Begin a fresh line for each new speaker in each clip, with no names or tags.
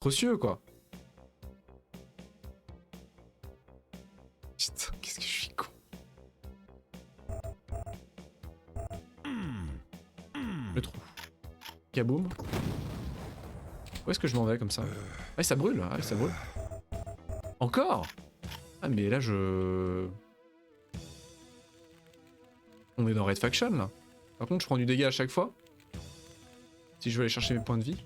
Precieux, quoi. Putain, qu'est-ce que je suis con. Le trou. Kaboum. Où est-ce que je m'en vais comme ça? Ah, ça brûle, ah, ça brûle. Encore? Ah, mais là, On est dans Red Faction, là. Par contre, je prends du dégât à chaque fois. Si je veux aller chercher mes points de vie.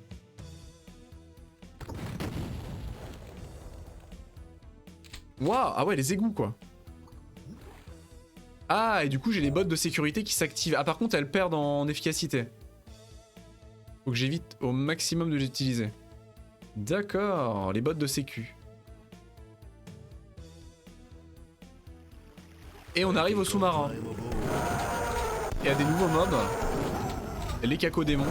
Waouh! Ah ouais, les égouts, quoi. Ah, et du coup, j'ai les bottes de sécurité qui s'activent. Ah, par contre, elles perdent en efficacité. Faut que j'évite au maximum de les utiliser. D'accord, les bottes de sécu. Et on arrive au sous-marin. Et à des nouveaux mobs. Les cacodémons.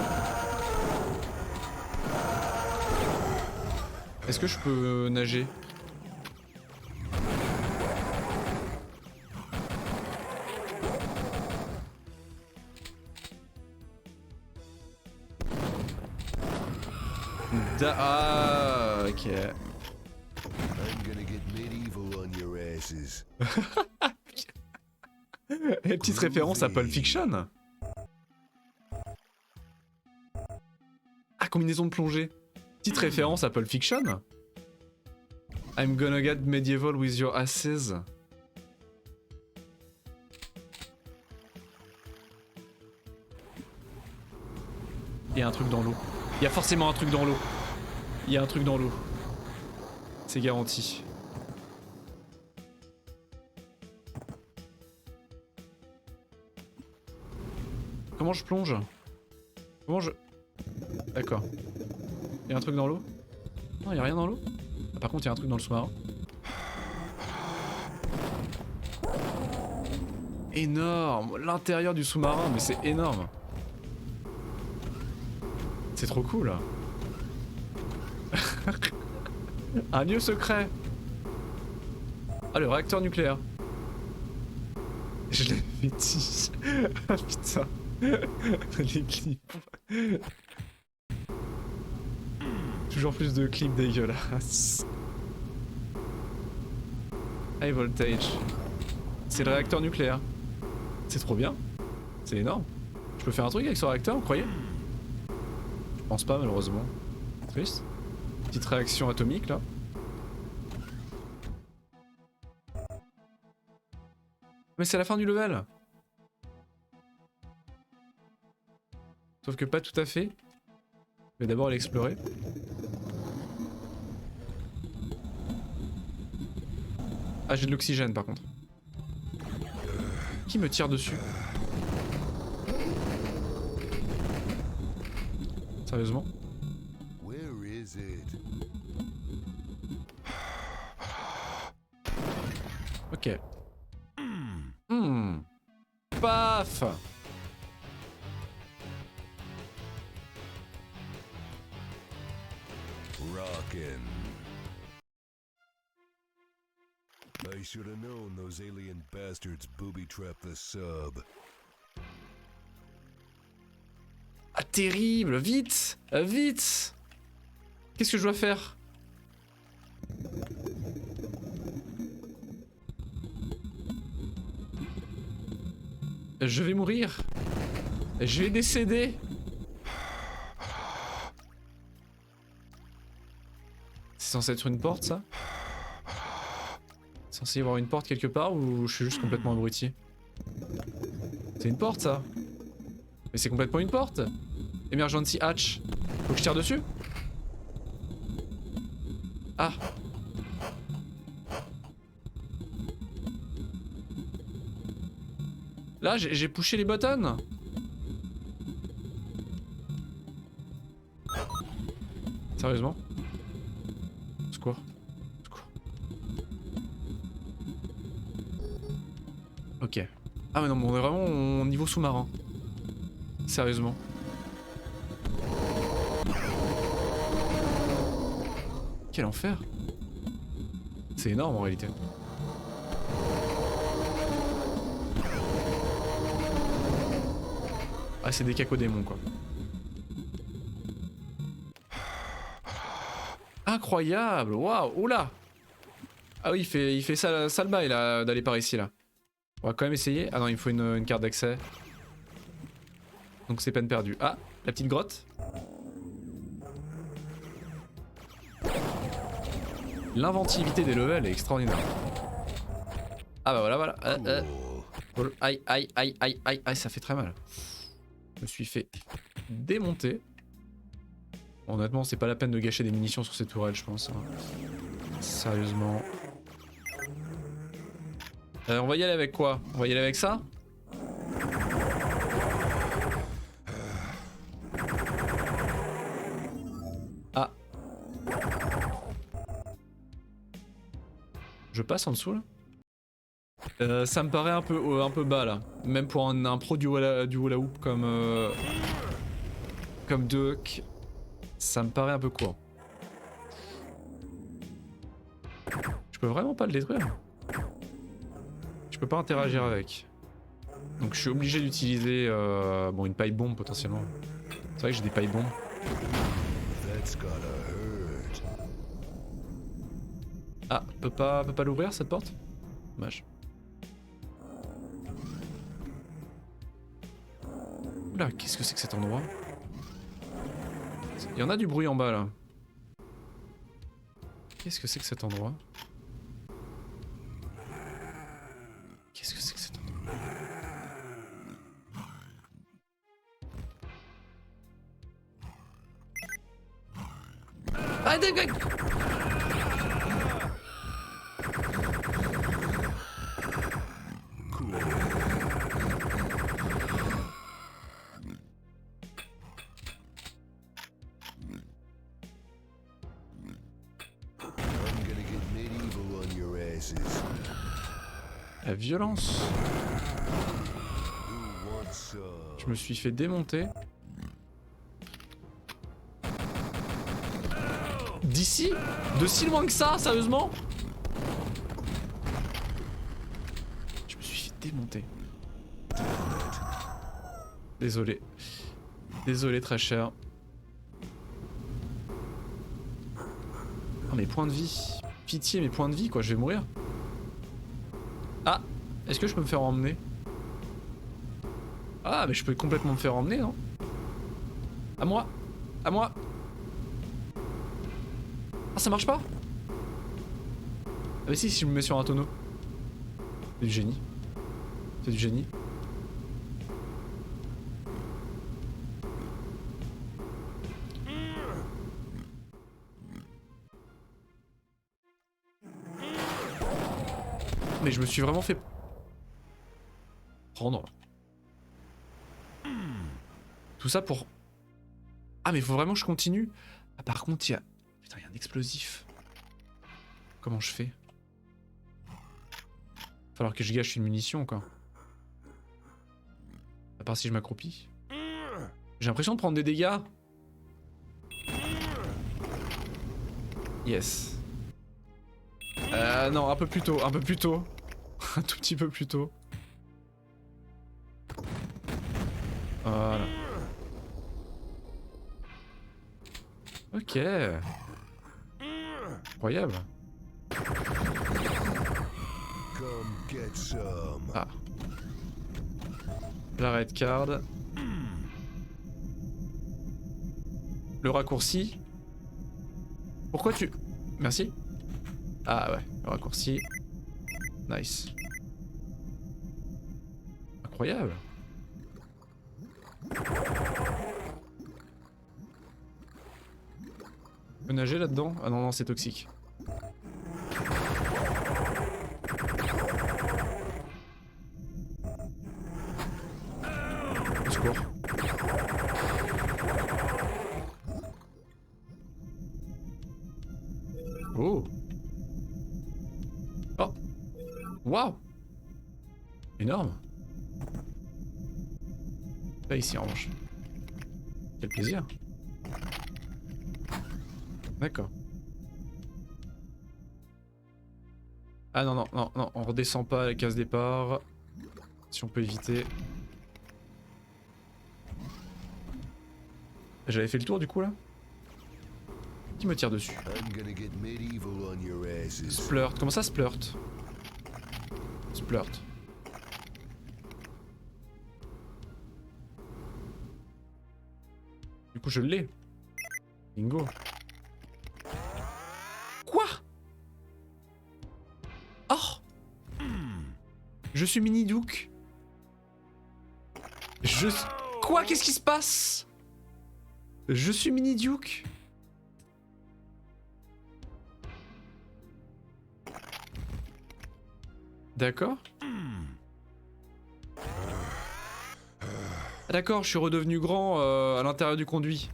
Est-ce que je peux nager? Ah, ok. Les petites références à Pulp Fiction. Ah, combinaison de plongée. Petite référence à Pulp Fiction. I'm gonna get medieval with your asses. Il y a un truc dans l'eau. Il y a forcément un truc dans l'eau. Il y a un truc dans l'eau. C'est garanti. Comment je plonge? Comment je... D'accord. Il y a un truc dans l'eau? Non, il y a rien dans l'eau? Ah, par contre, il y a un truc dans le sous-marin. Énorme! L'intérieur du sous-marin, mais c'est énorme! C'est trop cool! Un lieu secret! Ah, le réacteur nucléaire! Je l'avais dit! Ah putain! Les clips! Toujours plus de clips dégueulasses. High voltage. C'est le réacteur nucléaire. C'est trop bien. C'est énorme. Je peux faire un truc avec ce réacteur, vous croyez? Je pense pas, malheureusement. Triste. Petite réaction atomique, là. Mais c'est la fin du level. Sauf que pas tout à fait. Je vais d'abord aller explorer. Ah, j'ai de l'oxygène par contre. Qui me tire dessus? Sérieusement? Ok. Paf!
Rockin'. I should have known those alien bastards booby-trapped the sub.
Ah, terrible! Vite! Vite! Qu'est-ce que je dois faire? Je vais mourir. Je vais décéder. C'est censé être une porte, ça? C'est censé y avoir une porte quelque part ou je suis juste complètement abruti? C'est une porte, ça? Mais c'est complètement une porte! Emergency hatch. Faut que je tire dessus? Ah! Là, j'ai pushé les buttons. Sérieusement? Secours. Secours. Ok. Ah mais non, mais on est vraiment au niveau sous-marin. Sérieusement. Quel enfer. C'est énorme en réalité. Ah, c'est des cacodémons quoi. Incroyable. Waouh. Oula. Ah oui, il fait ça le bail là, d'aller par ici là. On va quand même essayer. Ah non, il me faut une carte d'accès. Donc c'est peine perdue. Ah, la petite grotte. L'inventivité des levels est extraordinaire. Ah bah voilà. Aïe, aïe, aïe, aïe, aïe, aïe, ça fait très mal. Je me suis fait démonter. Honnêtement, c'est pas la peine de gâcher des munitions sur ces tourelles, je pense. Hein. Sérieusement. On va y aller avec quoi? On va y aller avec ça? Ah. Je passe en dessous là? Ça me paraît un peu bas là. Même pour un pro du hula hoop comme Duck. Ça me paraît un peu court. Je peux vraiment pas le détruire. Je peux pas interagir avec. Donc je suis obligé d'utiliser bon, une paille bombe potentiellement. C'est vrai que j'ai des pailles bombes. Ah, peut pas l'ouvrir cette porte? Dommage. Oula, qu'est-ce que c'est que cet endroit? Il y en a du bruit en bas là. Qu'est-ce que c'est que cet endroit? Qu'est-ce que c'est que cet endroit? Ah, la violence. Je me suis fait démonter. D'ici? De si loin que ça, sérieusement? Je me suis fait démonter. Désolé. Désolé très cher. Oh, mes points de vie. Pitié, mes points de vie quoi, je vais mourir. Ah, est-ce que je peux me faire emmener? Ah, mais je peux complètement me faire emmener, non? À moi! À moi! Ah, ça marche pas? Ah, mais si je me mets sur un tonneau. C'est du génie. C'est du génie. Mais je me suis vraiment fait prendre. Tout ça pour... Ah mais il faut vraiment que je continue. Ah par contre il y a... Putain il y a un explosif. Comment je fais? Va falloir que je gâche une munition quoi. À part si je m'accroupis. J'ai l'impression de prendre des dégâts. Yes. Non, un peu plus tôt, un peu plus tôt. Un tout petit peu plus tôt. Voilà. Ok. Incroyable. Ah. La red card. Le raccourci. Pourquoi tu... Merci. Ah ouais, le raccourci. Nice. Incroyable. Tu peux nager là-dedans? Ah non, non, c'est toxique. Au secours. Oh. Oh. Waouh. Énorme. Là ici en revanche. Quel plaisir. D'accord. Ah non, non, non, non, on redescend pas à la case départ. Si on peut éviter. J'avais fait le tour du coup là? Qui me tire dessus?
I'm gonna get medieval on your asses.
Splurt. Comment ça splurt? Splurt. Du coup je l'ai. Bingo. Quoi? Oh! Je suis Mini Duke. Quoi? Qu'est-ce qui se passe? Je suis Mini Duke. D'accord. D'accord, je suis redevenu grand à l'intérieur du conduit.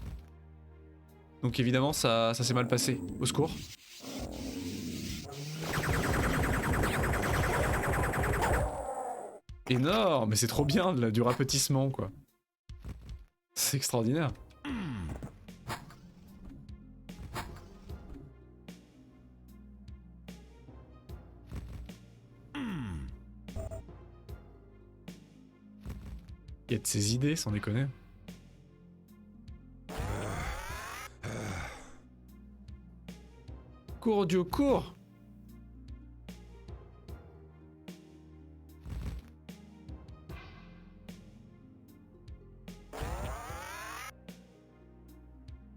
Donc évidemment ça s'est mal passé. Au secours. Énorme, mais c'est trop bien du rapetissement quoi. C'est extraordinaire. Il y a de ces idées, sans déconner. Cours audio, cours!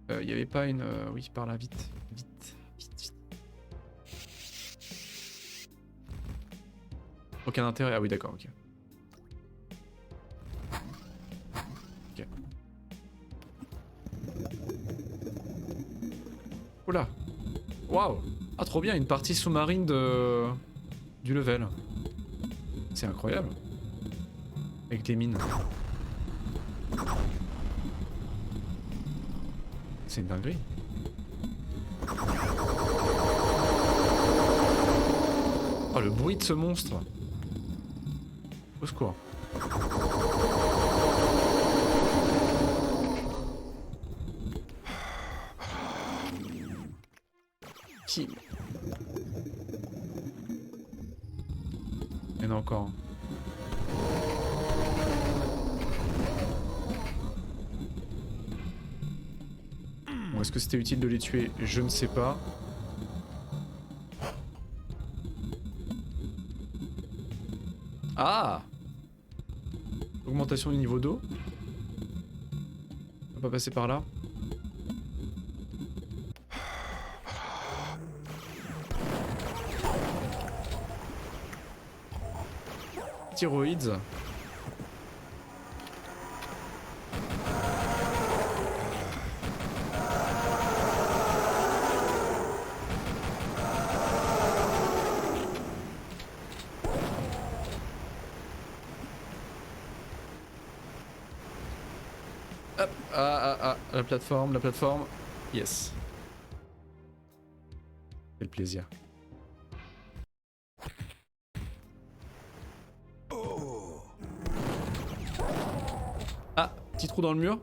Il y avait pas une... oui, par là, vite. Vite, vite, vite. Aucun intérêt. Ah oui, d'accord, ok. Ok. Oula. Waouh. Ah, trop bien, une partie sous-marine du level. C'est incroyable. Avec des mines. C'est une dinguerie. Oh, le bruit de ce monstre. Au secours. Qui? Il y en a encore. Bon, est-ce que c'était utile de les tuer? Je ne sais pas. Ah! Augmentation du niveau d'eau. On va pas passer par là. Thyroïdes. Hop, la plateforme, yes. Quel plaisir. Ah, petit trou dans le mur.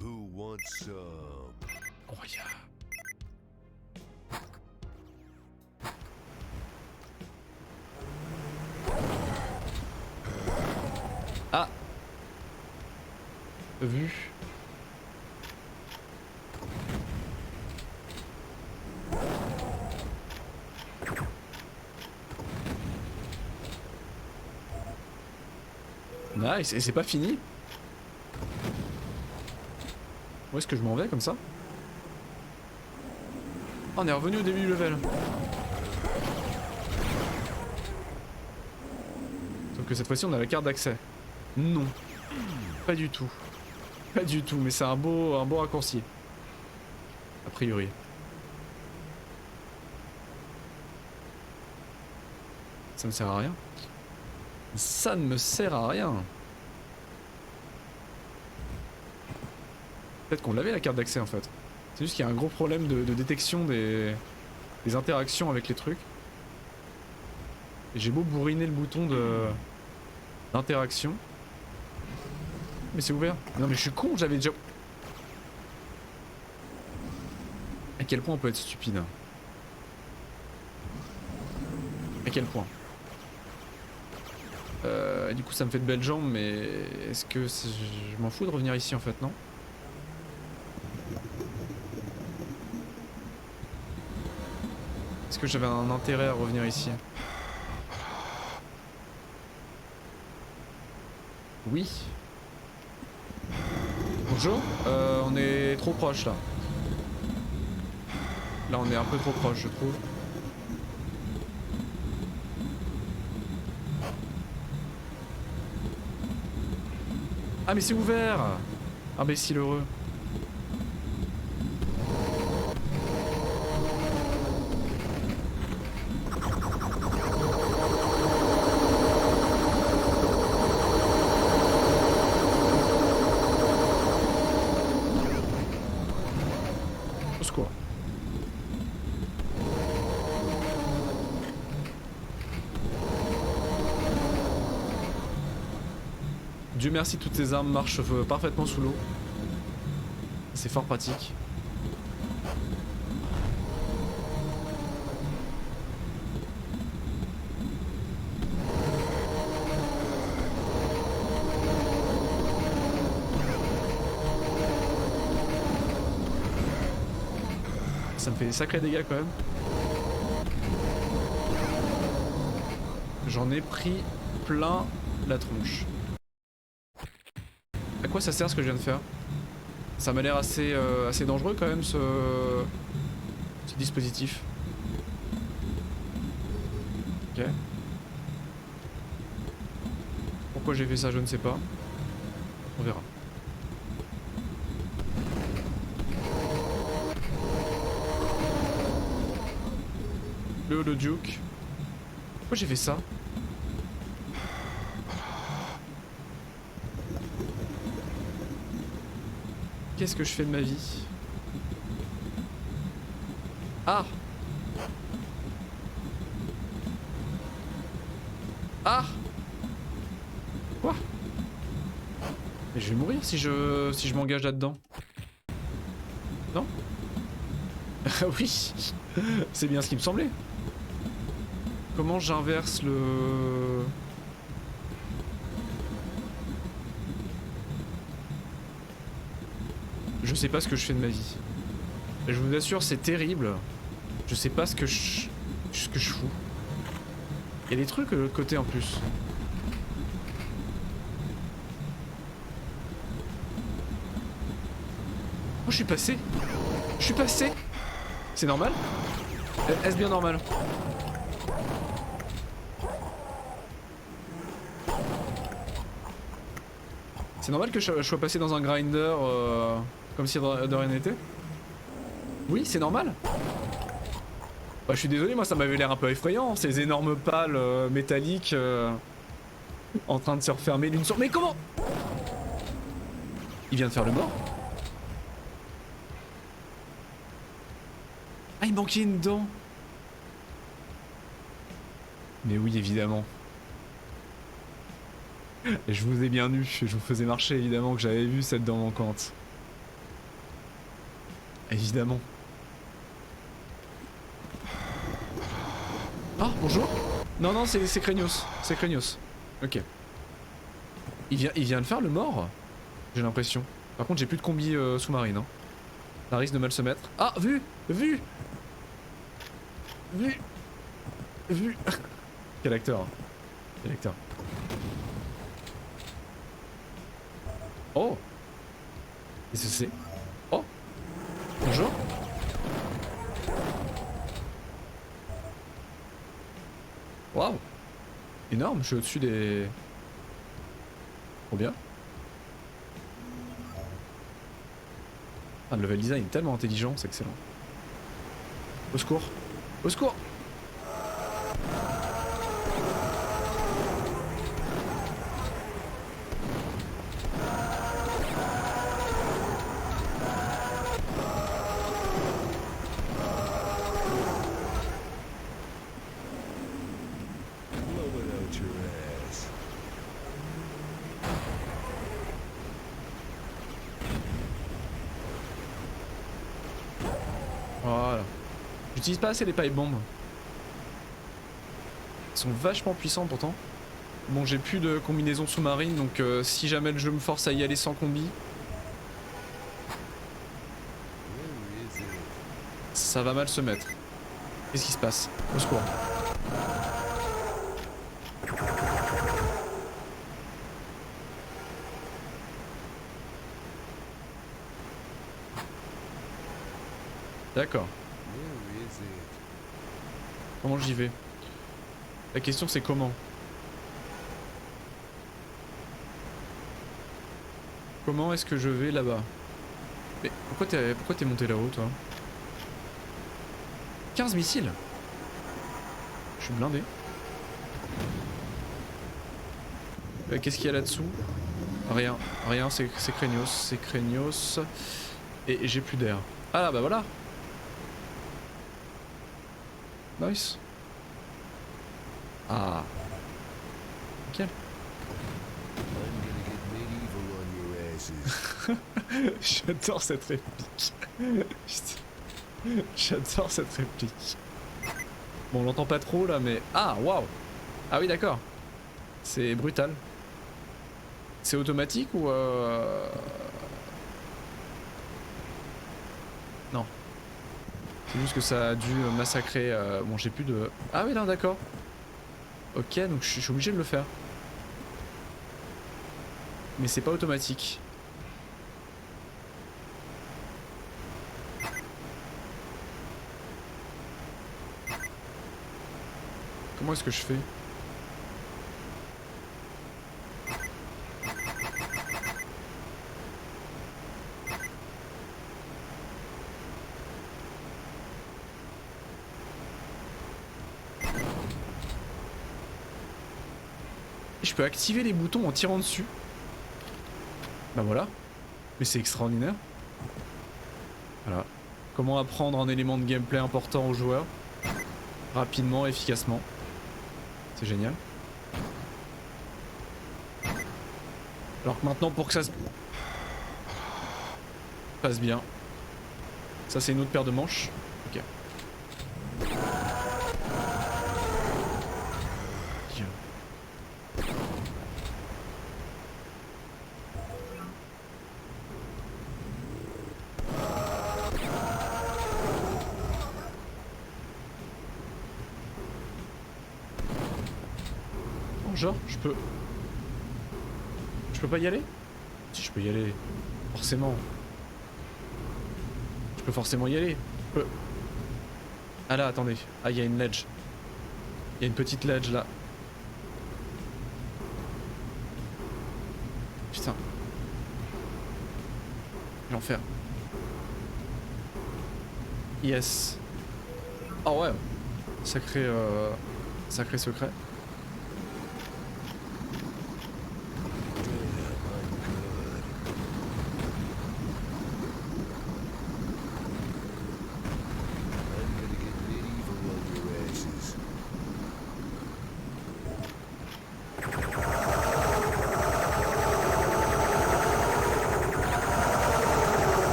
Who wants some?
Oh, yeah. Ah. Vu. Nice, et c'est pas fini. Où est-ce que je m'en vais comme ça? Oh, on est revenu au début du level. Sauf que cette fois-ci on a la carte d'accès. Non. Pas du tout. Pas du tout, mais c'est un beau raccourci. A priori. Ça ne sert à rien. Ça ne me sert à rien. Peut-être qu'on l'avait la carte d'accès en fait. C'est juste qu'il y a un gros problème de détection des interactions avec les trucs. Et j'ai beau bourriner le bouton d'interaction. Mais c'est ouvert. Non mais je suis con, j'avais déjà... À quel point on peut être stupide? À quel point? Du coup ça me fait de belles jambes, mais est-ce que je m'en fous de revenir ici en fait, non? Est-ce que j'avais un intérêt à revenir ici? Oui. Bonjour. On est trop proche là. Là on est un peu trop proche je trouve. Ah mais c'est ouvert! Imbécile heureux. Au secours. Dieu merci, toutes ces armes marchent parfaitement sous l'eau. C'est fort pratique. Ça me fait des sacrés dégâts quand même. J'en ai pris plein la tronche. À quoi ça sert ce que je viens de faire? Ça m'a l'air assez, assez dangereux quand même ce dispositif. Ok. Pourquoi j'ai fait ça je ne sais pas. On verra. Le Duke. Pourquoi j'ai fait ça? Qu'est-ce que je fais de ma vie? Ah! Ah! Quoi? Mais je vais mourir si je m'engage là-dedans. Non? Oui! C'est bien ce qui me semblait. Comment j'inverse le... Je sais pas ce que je fais de ma vie. Et je vous assure, c'est terrible. Je sais pas ce que je fous. Il y a des trucs de l'autre côté en plus. Oh, je suis passé. Je suis passé. C'est normal? Est-ce bien normal? C'est normal que je sois passé dans un grinder comme si de rien n'était? Oui, c'est normal. Bah, je suis désolé, moi ça m'avait l'air un peu effrayant, ces énormes pales métalliques en train de se refermer l'une sur... Mais comment? Il vient de faire le mort? Ah, il manquait une dent. Mais oui, évidemment. Et je vous ai bien eu, je vous faisais marcher évidemment que j'avais vu cette dent manquante. Évidemment. Ah, bonjour. Non, non, c'est Craignos. C'est Craignos. Ok. Il vient de faire le mort? J'ai l'impression. Par contre, j'ai plus de combi sous-marine. Hein. Ça risque de mal se mettre. Ah, vu! Vu! Vu! Vu! Quel acteur. Quel acteur. Oh! Qu'est-ce que c'est? Oh! Bonjour! Waouh! Énorme, je suis au-dessus des... Trop bien. Ah, le level design est tellement intelligent, c'est excellent. Au secours! Au secours! Voilà. J'utilise pas assez les pipe bombes. Ils sont vachement puissants pourtant. Bon, j'ai plus de combinaison sous-marine, donc si jamais le jeu me force à y aller sans combi, ça va mal se mettre. Qu'est-ce qui se passe? Au secours. D'accord. Comment j'y vais? La question c'est comment? Comment est-ce que je vais là-bas? Mais pourquoi t'es monté là-haut toi? 15 missiles? Je suis blindé. Qu'est-ce qu'il y a là-dessous? Rien, rien, c'est Craignos, et j'ai plus d'air. Ah là bah voilà. Nice. Ah. Nickel. J'adore cette réplique. Putain. J'adore cette réplique. Bon on l'entend pas trop là mais... Ah waouh. Ah oui d'accord. C'est brutal. C'est automatique ou Non. C'est juste que ça a dû massacrer... Bon j'ai plus de... Ah oui là d'accord. Ok donc je suis obligé de le faire. Mais c'est pas automatique. Comment est-ce que je fais? Je peux activer les boutons en tirant dessus. Bah voilà. Mais c'est extraordinaire. Voilà. Comment apprendre un élément de gameplay important aux joueurs rapidement, efficacement. C'est génial. Alors que maintenant pour que ça se passe bien. Ça c'est une autre paire de manches. Ok. Genre, je peux pas y aller? Si je peux y aller, forcément. Je peux forcément y aller. Je peux... Ah là, attendez. Ah, il y a une ledge. Il y a une petite ledge là. Putain. L'enfer. Yes. Oh ouais. Sacré secret.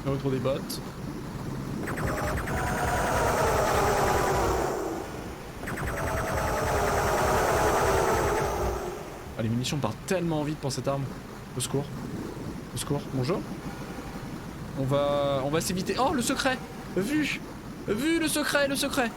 Autour des bottes. Ah, les munitions partent tellement vite pour cette arme. Au secours. Au secours. Bonjour. On va s'éviter. Oh le secret. Vu le secret, le secret.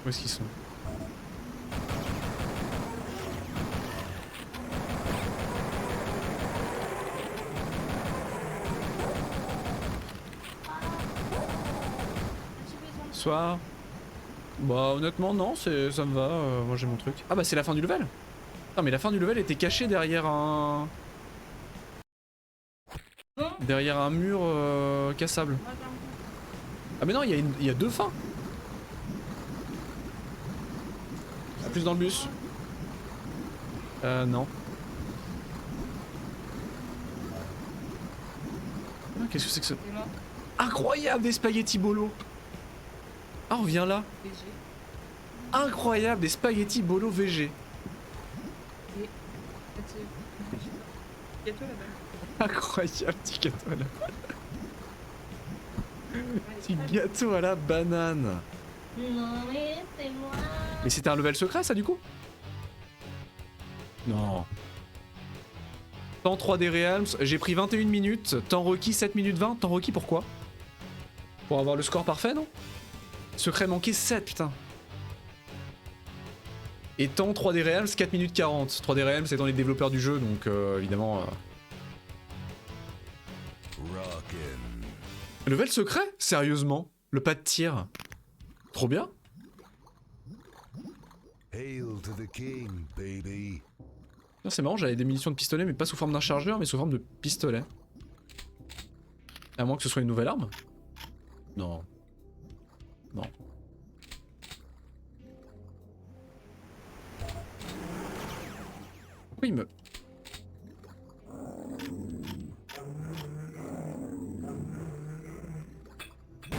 Où est-ce qu'ils sont? Soir. Bah honnêtement non, ça me va, moi j'ai mon truc. Ah bah c'est la fin du level. Non mais la fin du level était cachée derrière un... Derrière un mur cassable. Ah mais non, il y a deux fins. A plus dans le bus. Non. Ah, qu'est-ce que c'est que ce...
C'est mort.
Incroyable des spaghettis bolo. Ah, on vient là.
VG.
Incroyable des spaghettis bolo VG.
Et. Gâteau là-bas.
Incroyable, petit gâteau à la...
Ouais,
petit gâteau à la banane.
Non mais c'est moi.
Mais c'était un level secret ça du coup? Non. Temps 3D Realms, j'ai pris 21 minutes, temps requis 7 minutes 20, temps requis pourquoi? Pour avoir le score parfait non? Secret manqué 7 putain. Et temps 3D Realms 4 minutes 40. 3D Realms c'est dans les développeurs du jeu donc évidemment...
Rockin'.
Level secret? Sérieusement? Le pas de tir? Trop bien?
Hail to the king, baby.
C'est marrant, j'avais des munitions de pistolet mais pas sous forme d'un chargeur mais sous forme de pistolet. À moins que ce soit une nouvelle arme? Non. Non. Pourquoi il me...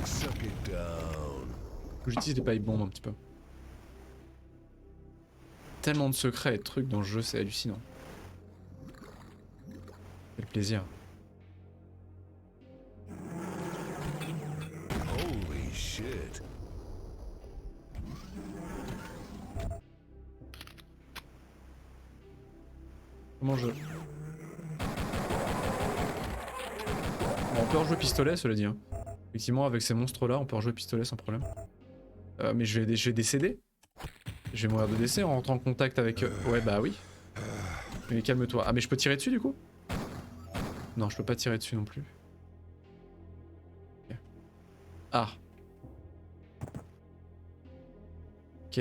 Suck it down.
J'utilise des pipe bombes un petit peu. Tellement de secrets et de trucs dans le jeu, c'est hallucinant. Quel plaisir.
Holy shit.
Comment je... Bon, on peut rejouer pistolet, cela dit. Hein. Effectivement, avec ces monstres-là, on peut rejouer pistolet sans problème. Mais je vais décéder. Je vais mourir de décès en rentrant en contact avec... Ouais, bah oui. Mais calme-toi. Ah, mais je peux tirer dessus, du coup? Non, je peux pas tirer dessus non plus. Ok. Ah. Ok.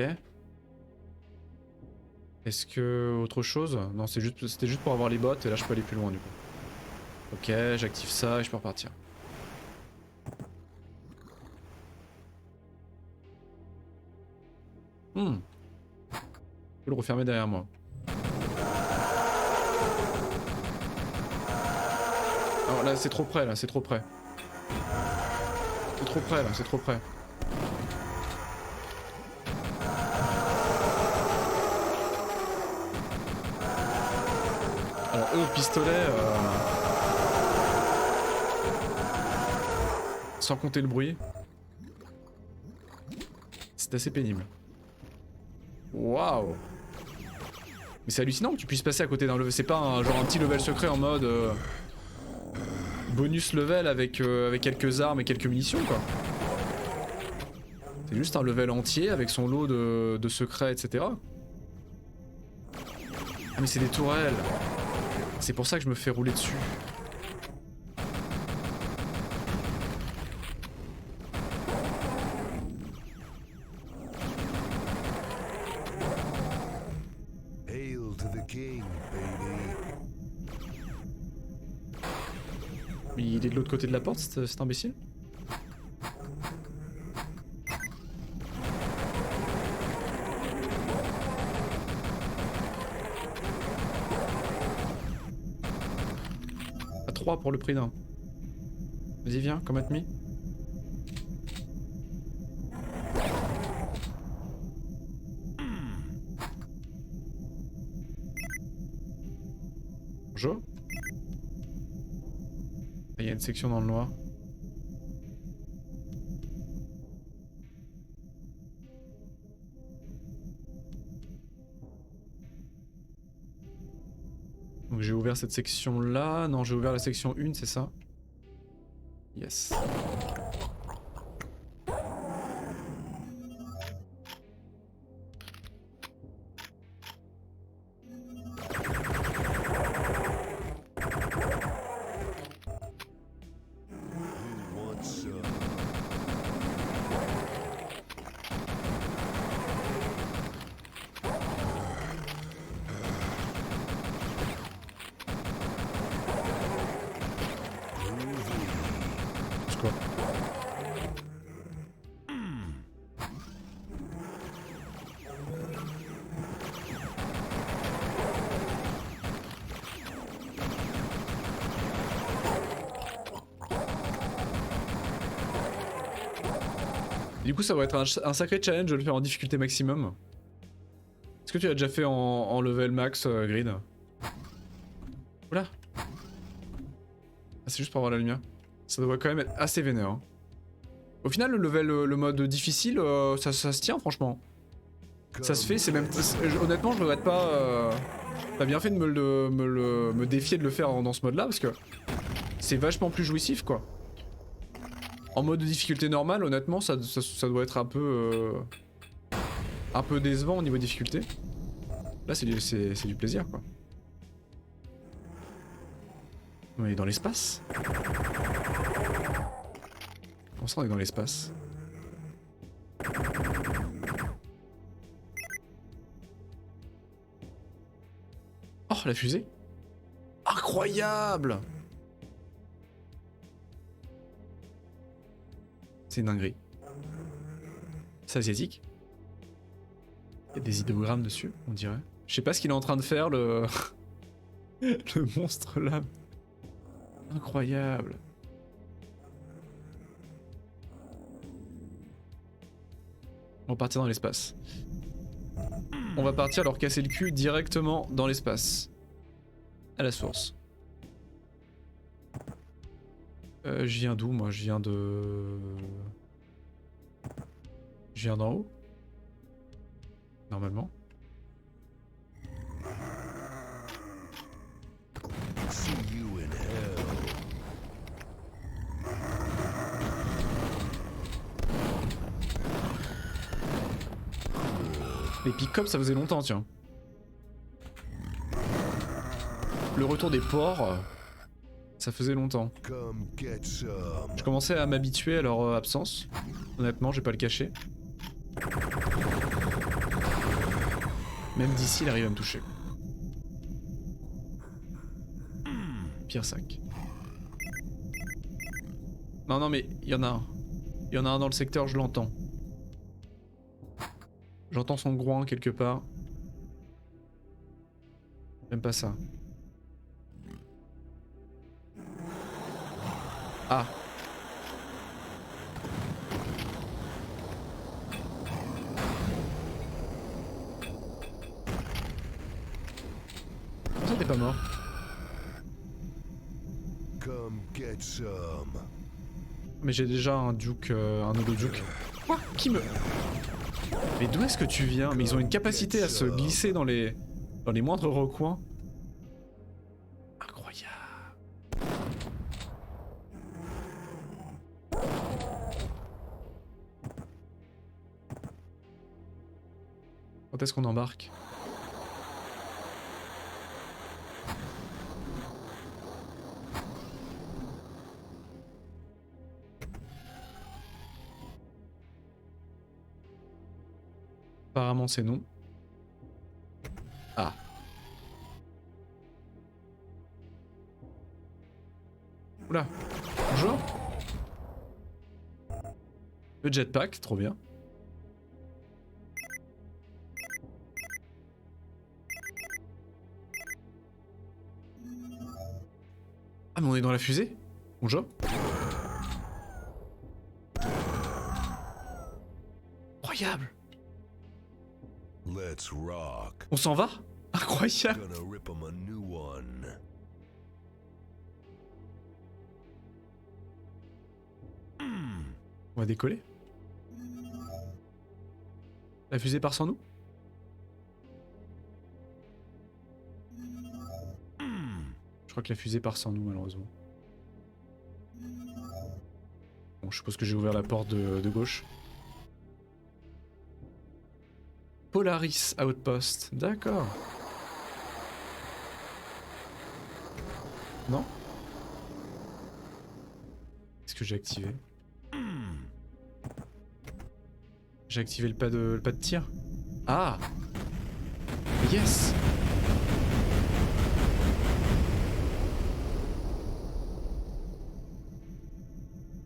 Est-ce que... autre chose? Non, c'était juste pour avoir les bottes, et là je peux aller plus loin, du coup. Ok, j'active ça et je peux repartir. Hmm. Je peux le refermer derrière moi. Alors là c'est trop près, là c'est trop près. C'est trop près là, c'est trop près. Alors eux au pistolet... Sans compter le bruit. C'est assez pénible. Waouh! Mais c'est hallucinant que tu puisses passer à côté d'un level. C'est pas un, genre un petit level secret en mode bonus level avec, avec quelques armes et quelques munitions quoi. C'est juste un level entier avec son lot de secrets etc. Ah mais c'est des tourelles. C'est pour ça que je me fais rouler dessus. Mais il est de l'autre côté de la porte, cet imbécile? À 3 pour le prix d'un. Vas-y viens, comme admis. Bonjour. Il y a une section dans le noir. Donc j'ai ouvert cette section là. Non, j'ai ouvert la section 1, c'est ça? Yes. C'est quoi? Du coup, ça va être un sacré challenge de le faire en difficulté maximum. Est-ce que tu l'as déjà fait en level max, Grid? Oula. Ah, c'est juste pour avoir la lumière. Ça doit quand même être assez vénère. Hein. Au final, le mode difficile, ça se tient franchement. Ça se fait, c'est même... Honnêtement, je regrette pas... T'as bien fait de me défier de le faire dans ce mode-là, parce que c'est vachement plus jouissif, quoi. En mode de difficulté normale, honnêtement, ça doit être un peu décevant au niveau difficulté. Là, c'est du plaisir, quoi. On est dans l'espace? Comment ça, on est dans l'espace? Oh, la fusée! Incroyable! C'est une dinguerie. C'est asiatique. Il y a des idéogrammes dessus, on dirait. Je sais pas ce qu'il est en train de faire, le... le monstre là. Incroyable. On va partir dans l'espace. On va partir leur casser le cul directement dans l'espace. À la source. Je viens d'où moi? Je viens de... Je viens d'en haut? Normalement.
See you in hell.
Les pick-up ça faisait longtemps tiens. Le retour des porcs, ça faisait longtemps.
Come get some.
Je commençais à m'habituer à leur absence. Honnêtement, je vais pas le cacher. Même d'ici, il arrive à me toucher. Pire sac. Non, non, mais il y en a un. Il y en a un dans le secteur, je l'entends. J'entends son groin quelque part. J'aime pas ça. Ah. Comment ça t'es pas mort?
Come get some.
Mais j'ai déjà un Duke, un holo-Duke. Quoi? Qui me... Mais d'où est-ce que tu viens? Mais ils ont une capacité à se glisser dans les moindres recoins. Incroyable. Quand est-ce qu'on embarque? Apparemment c'est non. Ah. Oula. Bonjour. Le jetpack, trop bien. Ah mais on est dans la fusée? Bonjour. Incroyable.
Let's rock.
On s'en va? Incroyable.
Gonna rip 'em a new one.
On va décoller. La fusée part sans nous? Je crois que la fusée part sans nous malheureusement. Bon, je suppose que j'ai ouvert la porte de gauche. Polaris Outpost, d'accord. Non? Qu'est-ce que j'ai activé? J'ai activé le pas de tir. Ah! Yes!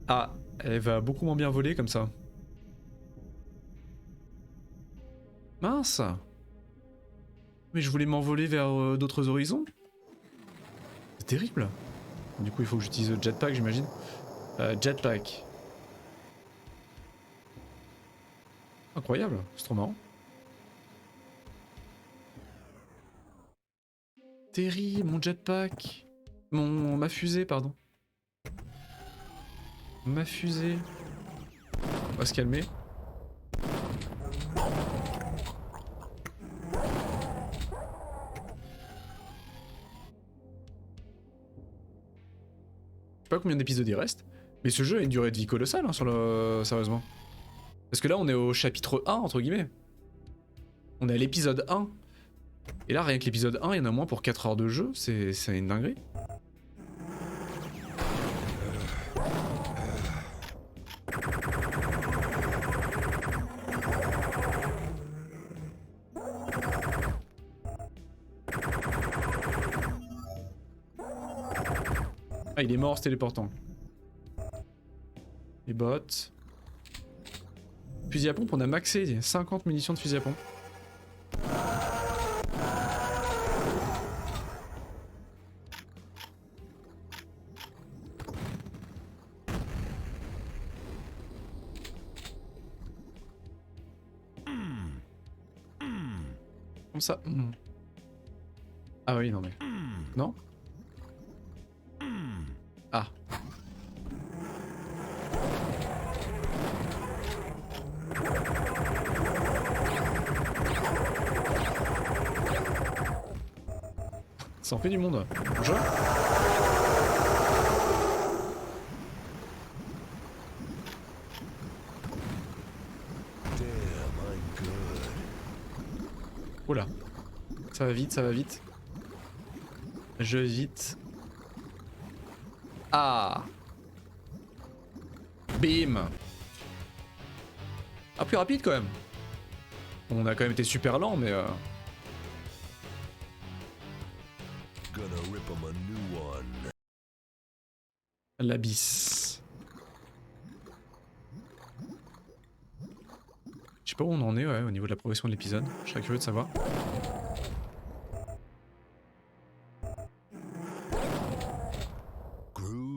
Ah, elle va beaucoup moins bien voler comme ça. Mince! Mais je voulais m'envoler vers d'autres horizons. C'est terrible. Du coup, il faut que j'utilise le jetpack, j'imagine. Jetpack. Incroyable, c'est trop marrant. Terry, mon jetpack. Ma fusée, pardon. Ma fusée. On va se calmer. Je sais pas combien d'épisodes il reste, mais ce jeu a une durée de vie colossale hein, sur le... sérieusement. Parce que là on est au chapitre 1 entre guillemets. On est à l'épisode 1. Et là rien que l'épisode 1 il y en a moins pour 4 heures de jeu, c'est une dinguerie. Ah il est mort, se téléportant. Les bots. Fusil à pompe, on a maxé 50 munitions de fusil à pompe. Comme ça. Ah oui, non mais... Non? Ah. Ça en fait du monde. Bonjour. Oula. Ça va vite, ça va vite. Je vais vite. Ah. Bim. Ah, plus rapide quand même. On a quand même été super lent, mais l'abysse. Je sais pas où on en est ouais, au niveau de la progression de l'épisode. Je serais curieux de savoir.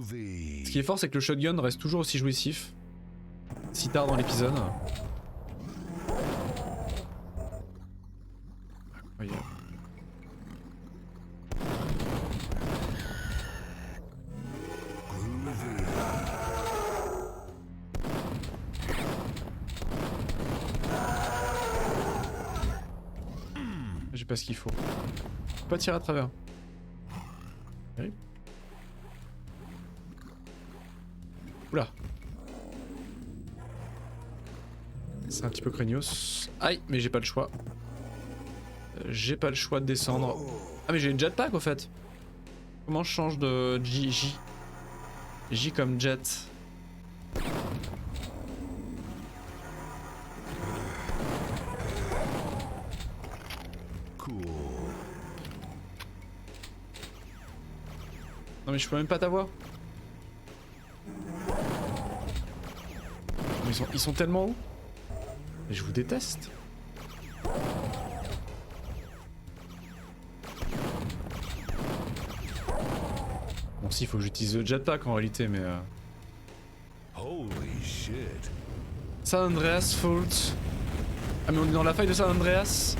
Ce qui est fort, c'est que le shotgun reste toujours aussi jouissif. Si tard dans l'épisode. Incroyable. J'ai pas ce qu'il faut. Faut pas tirer à travers. Terrible. Oula. C'est un petit peu craignos. Aïe, mais j'ai pas le choix. J'ai pas le choix de descendre. Ah mais j'ai une jetpack au fait. Comment je change de J? J comme jet. Non mais je peux même pas t'avoir. Ils sont tellement hauts. Mais je vous déteste. Bon si, il faut que j'utilise le jetpack en réalité, mais...
Holy shit.
San Andreas Fault. Ah mais on est dans la faille de San Andreas.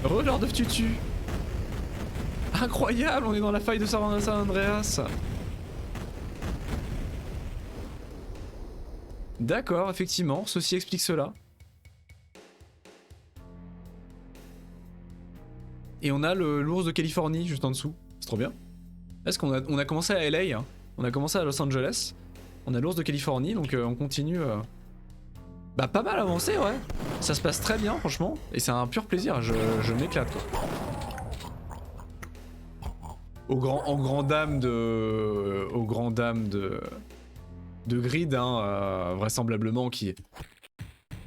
Lord of Tutu. Incroyable, on est dans la faille de San Andreas. D'accord, effectivement, ceci explique cela. Et on a l'ours de Californie juste en dessous. C'est trop bien. Est-ce qu'on a commencé à LA, hein. On a commencé à Los Angeles. On a l'ours de Californie, donc on continue. Bah pas mal avancé, ouais. Ça se passe très bien, franchement. Et c'est un pur plaisir, je m'éclate, quoi. Aux grandes dames de Grid, hein, vraisemblablement qui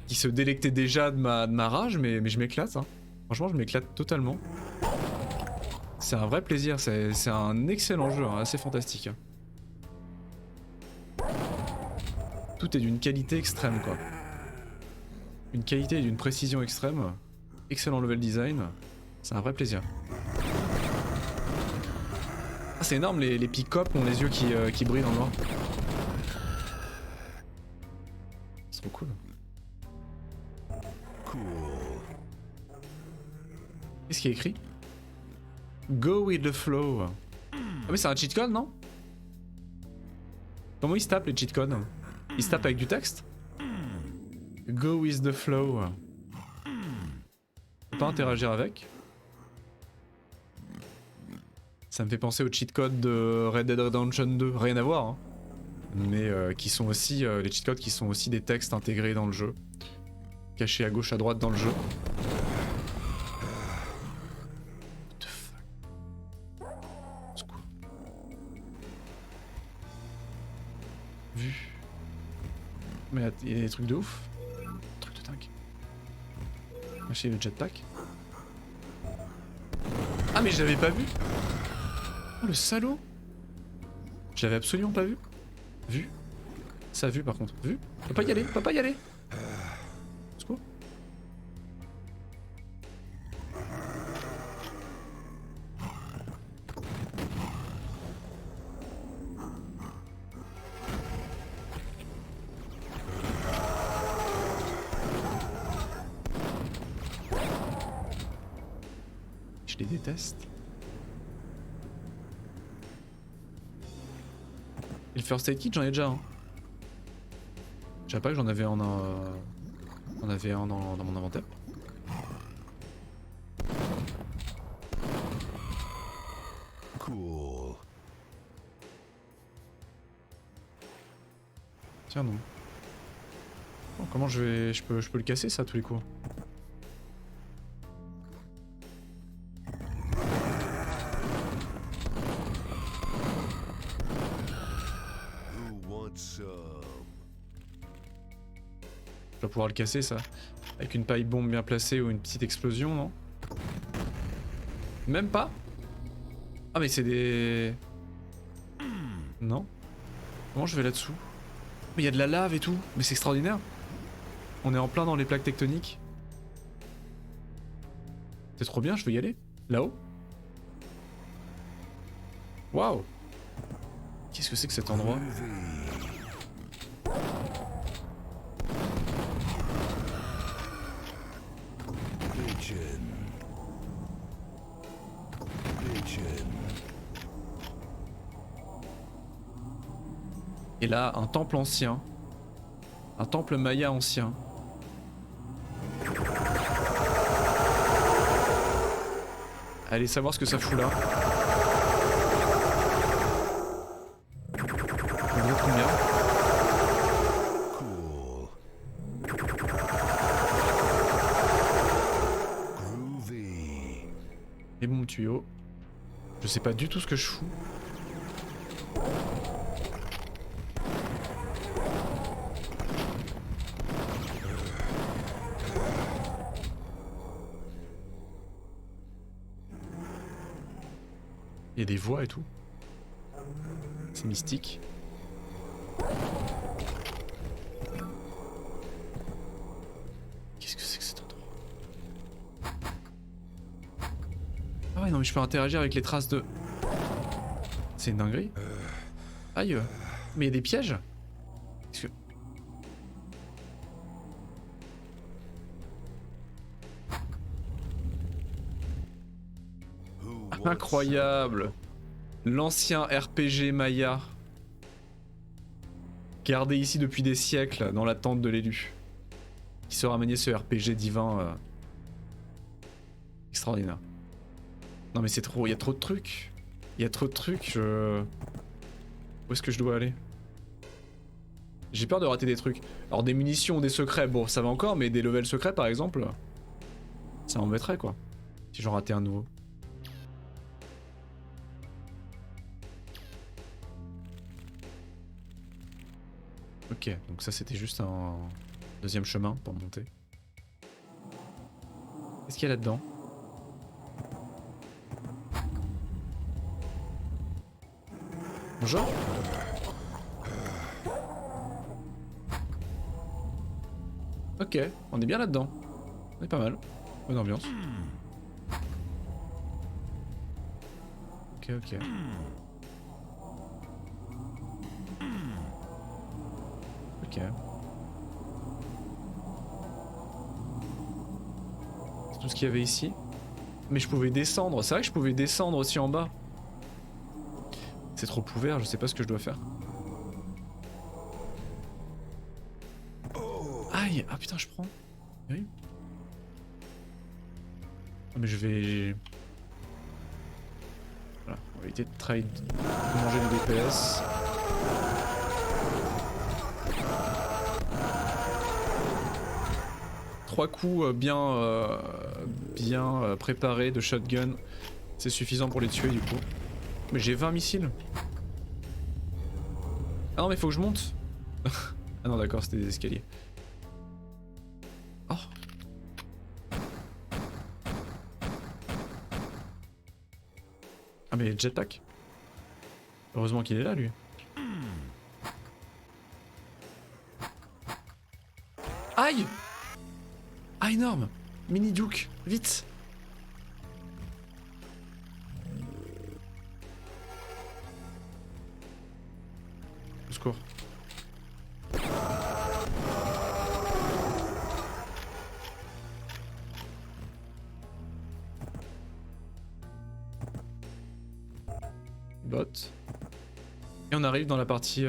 se délectait déjà de ma rage, mais je m'éclate, hein. Franchement, je m'éclate totalement. C'est un vrai plaisir, c'est un excellent jeu, hein, assez fantastique. Hein. Tout est d'une qualité extrême, quoi. Une qualité et d'une précision extrême. Excellent level design. C'est un vrai plaisir. Ah, c'est énorme, les pick-up ont les yeux qui brillent dans le noir. C'est trop cool.
Cool.
Qu'est-ce qui est écrit? Go with the flow. Ah mais c'est un cheat code, non? Comment ils se tapent les cheat codes? Ils se tapent avec du texte? Go with the flow. Faut pas interagir avec. Ça me fait penser au cheat code de Red Dead Redemption 2. Rien à voir, hein. Mais qui sont aussi les cheat codes qui sont aussi des textes intégrés dans le jeu. Cachés à gauche, à droite dans le jeu. What the fuck? C'est quoi? Vu. Mais il y a des trucs de ouf. Trucs de dingue. Acheter le jetpack. Ah mais je l'avais pas vu. Oh le salaud. Je l'avais absolument pas vu. Vu. Ça a vu par contre. Vu. Faut pas y aller, faut pas y aller. C'est quoi? Je les déteste. Et le first aid kit, j'en ai déjà un. Je savais pas que j'en avais un dans mon inventaire.
Cool.
Tiens non. Bon, comment je peux le casser ça à tous les coups?
Who wants some?
Je dois pouvoir le casser ça. Avec une paille bombe bien placée ou une petite explosion, non? Même pas? Ah mais c'est des... Non? Comment je vais là-dessous? Mais il y a de la lave et tout. Mais c'est extraordinaire. On est en plein dans les plaques tectoniques. C'est trop bien, je veux y aller. Là-haut? Waouh! Qu'est-ce que c'est que cet endroit?
Pigeon. Pigeon.
Et là, un temple ancien. Un temple maya ancien. Allez savoir ce que ça fout là. On voit combien?
Cool. Groovy.
Et mon tuyau. Je sais pas du tout ce que je fous. Il y a des voix et tout. C'est mystique. Qu'est-ce que c'est que cet endroit? Ah ouais, non mais je peux interagir avec les traces de... C'est une dinguerie. Aïe. Mais il y a des pièges. Qu'est-ce que...
Who wants
Incroyable. L'ancien RPG Maya. Gardé ici depuis des siècles dans l'attente de l'élu. Qui saura manier ce RPG divin. Extraordinaire. Non mais c'est trop... Il y a trop de trucs. Il y a trop de trucs, je... Où est-ce que je dois aller? J'ai peur de rater des trucs. Alors des munitions ou des secrets, bon ça va encore, mais des levels secrets par exemple, ça m'embêterait quoi. Si j'en ratais un nouveau. Ok, donc ça c'était juste un deuxième chemin pour monter. Qu'est-ce qu'il y a là-dedans? Bonjour. Ok, on est bien là-dedans. On est pas mal. Bonne ambiance. Ok, ok. Ok. tout ce qu'il y avait ici. Mais je pouvais descendre, c'est vrai que je pouvais descendre aussi en bas. C'est trop ouvert, je sais pas ce que je dois faire. Aïe, ah putain je prends. Oui. Ah, mais je vais... Voilà, on va éviter de trade, de manger les DPS. Trois coups bien préparés de shotgun, c'est suffisant pour les tuer du coup. Mais j'ai 20 missiles. Ah non mais faut que je monte. Ah non d'accord, c'était des escaliers. Oh. Ah mais jetpack. Heureusement qu'il est là lui. Aïe! Ah énorme! Mini Duke, vite! Au secours. Bot. Et on arrive dans la partie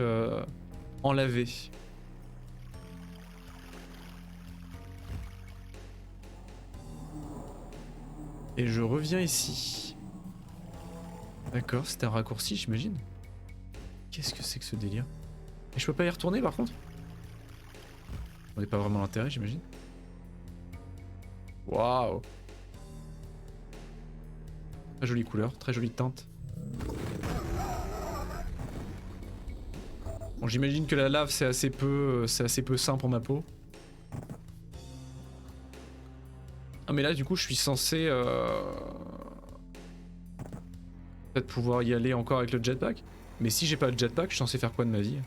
enlavée. Et je reviens ici. D'accord, c'était un raccourci, j'imagine. Qu'est-ce que c'est que ce délire? Et je peux pas y retourner par contre? On n'est pas vraiment l'intérêt, j'imagine. Waouh! Très jolie couleur, très jolie teinte. Bon, j'imagine que la lave c'est assez peu sain pour ma peau. Ah mais là du coup je suis censé peut-être pouvoir y aller encore avec le jetpack. Mais si j'ai pas le jetpack, je suis censé faire quoi de ma vie?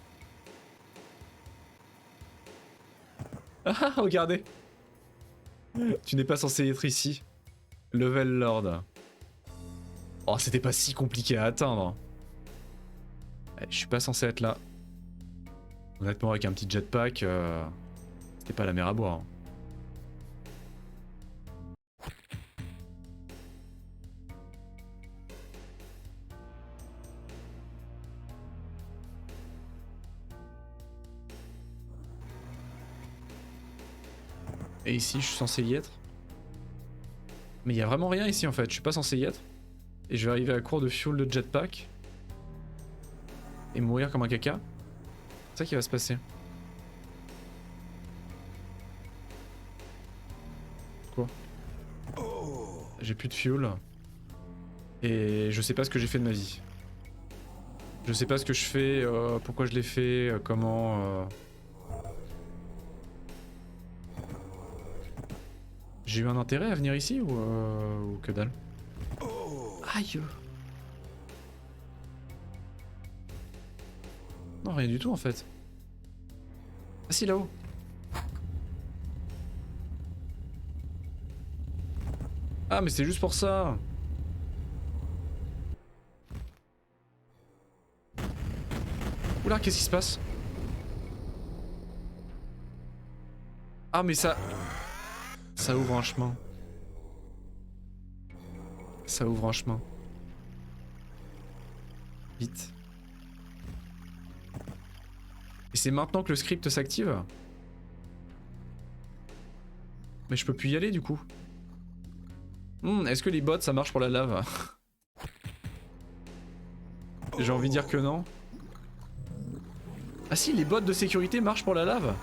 Ah regardez. Tu n'es pas censé être ici. Level Lord. Oh c'était pas si compliqué à atteindre. Je suis pas censé être là. Honnêtement avec un petit jetpack, c'était pas la mer à boire. Et ici, je suis censé y être. Mais il y a vraiment rien ici en fait, je suis pas censé y être. Et je vais arriver à court de fuel de jetpack. Et mourir comme un caca. C'est ça qui va se passer. Quoi? J'ai plus de fuel. Et je sais pas ce que j'ai fait de ma vie. Je sais pas ce que je fais, pourquoi je l'ai fait, comment... J'ai eu un intérêt à venir ici ou que dalle? Aïe! Non, rien du tout en fait. Ah si, là-haut. Ah mais c'est juste pour ça. Oula, qu'est-ce qui se passe? Ah mais ça... Ça ouvre un chemin. Ça ouvre un chemin. Vite. Et c'est maintenant que le script s'active? Mais je peux plus y aller du coup. Est-ce que les bots ça marche pour la lave? J'ai envie de dire que non. Ah si, les bots de sécurité marchent pour la lave.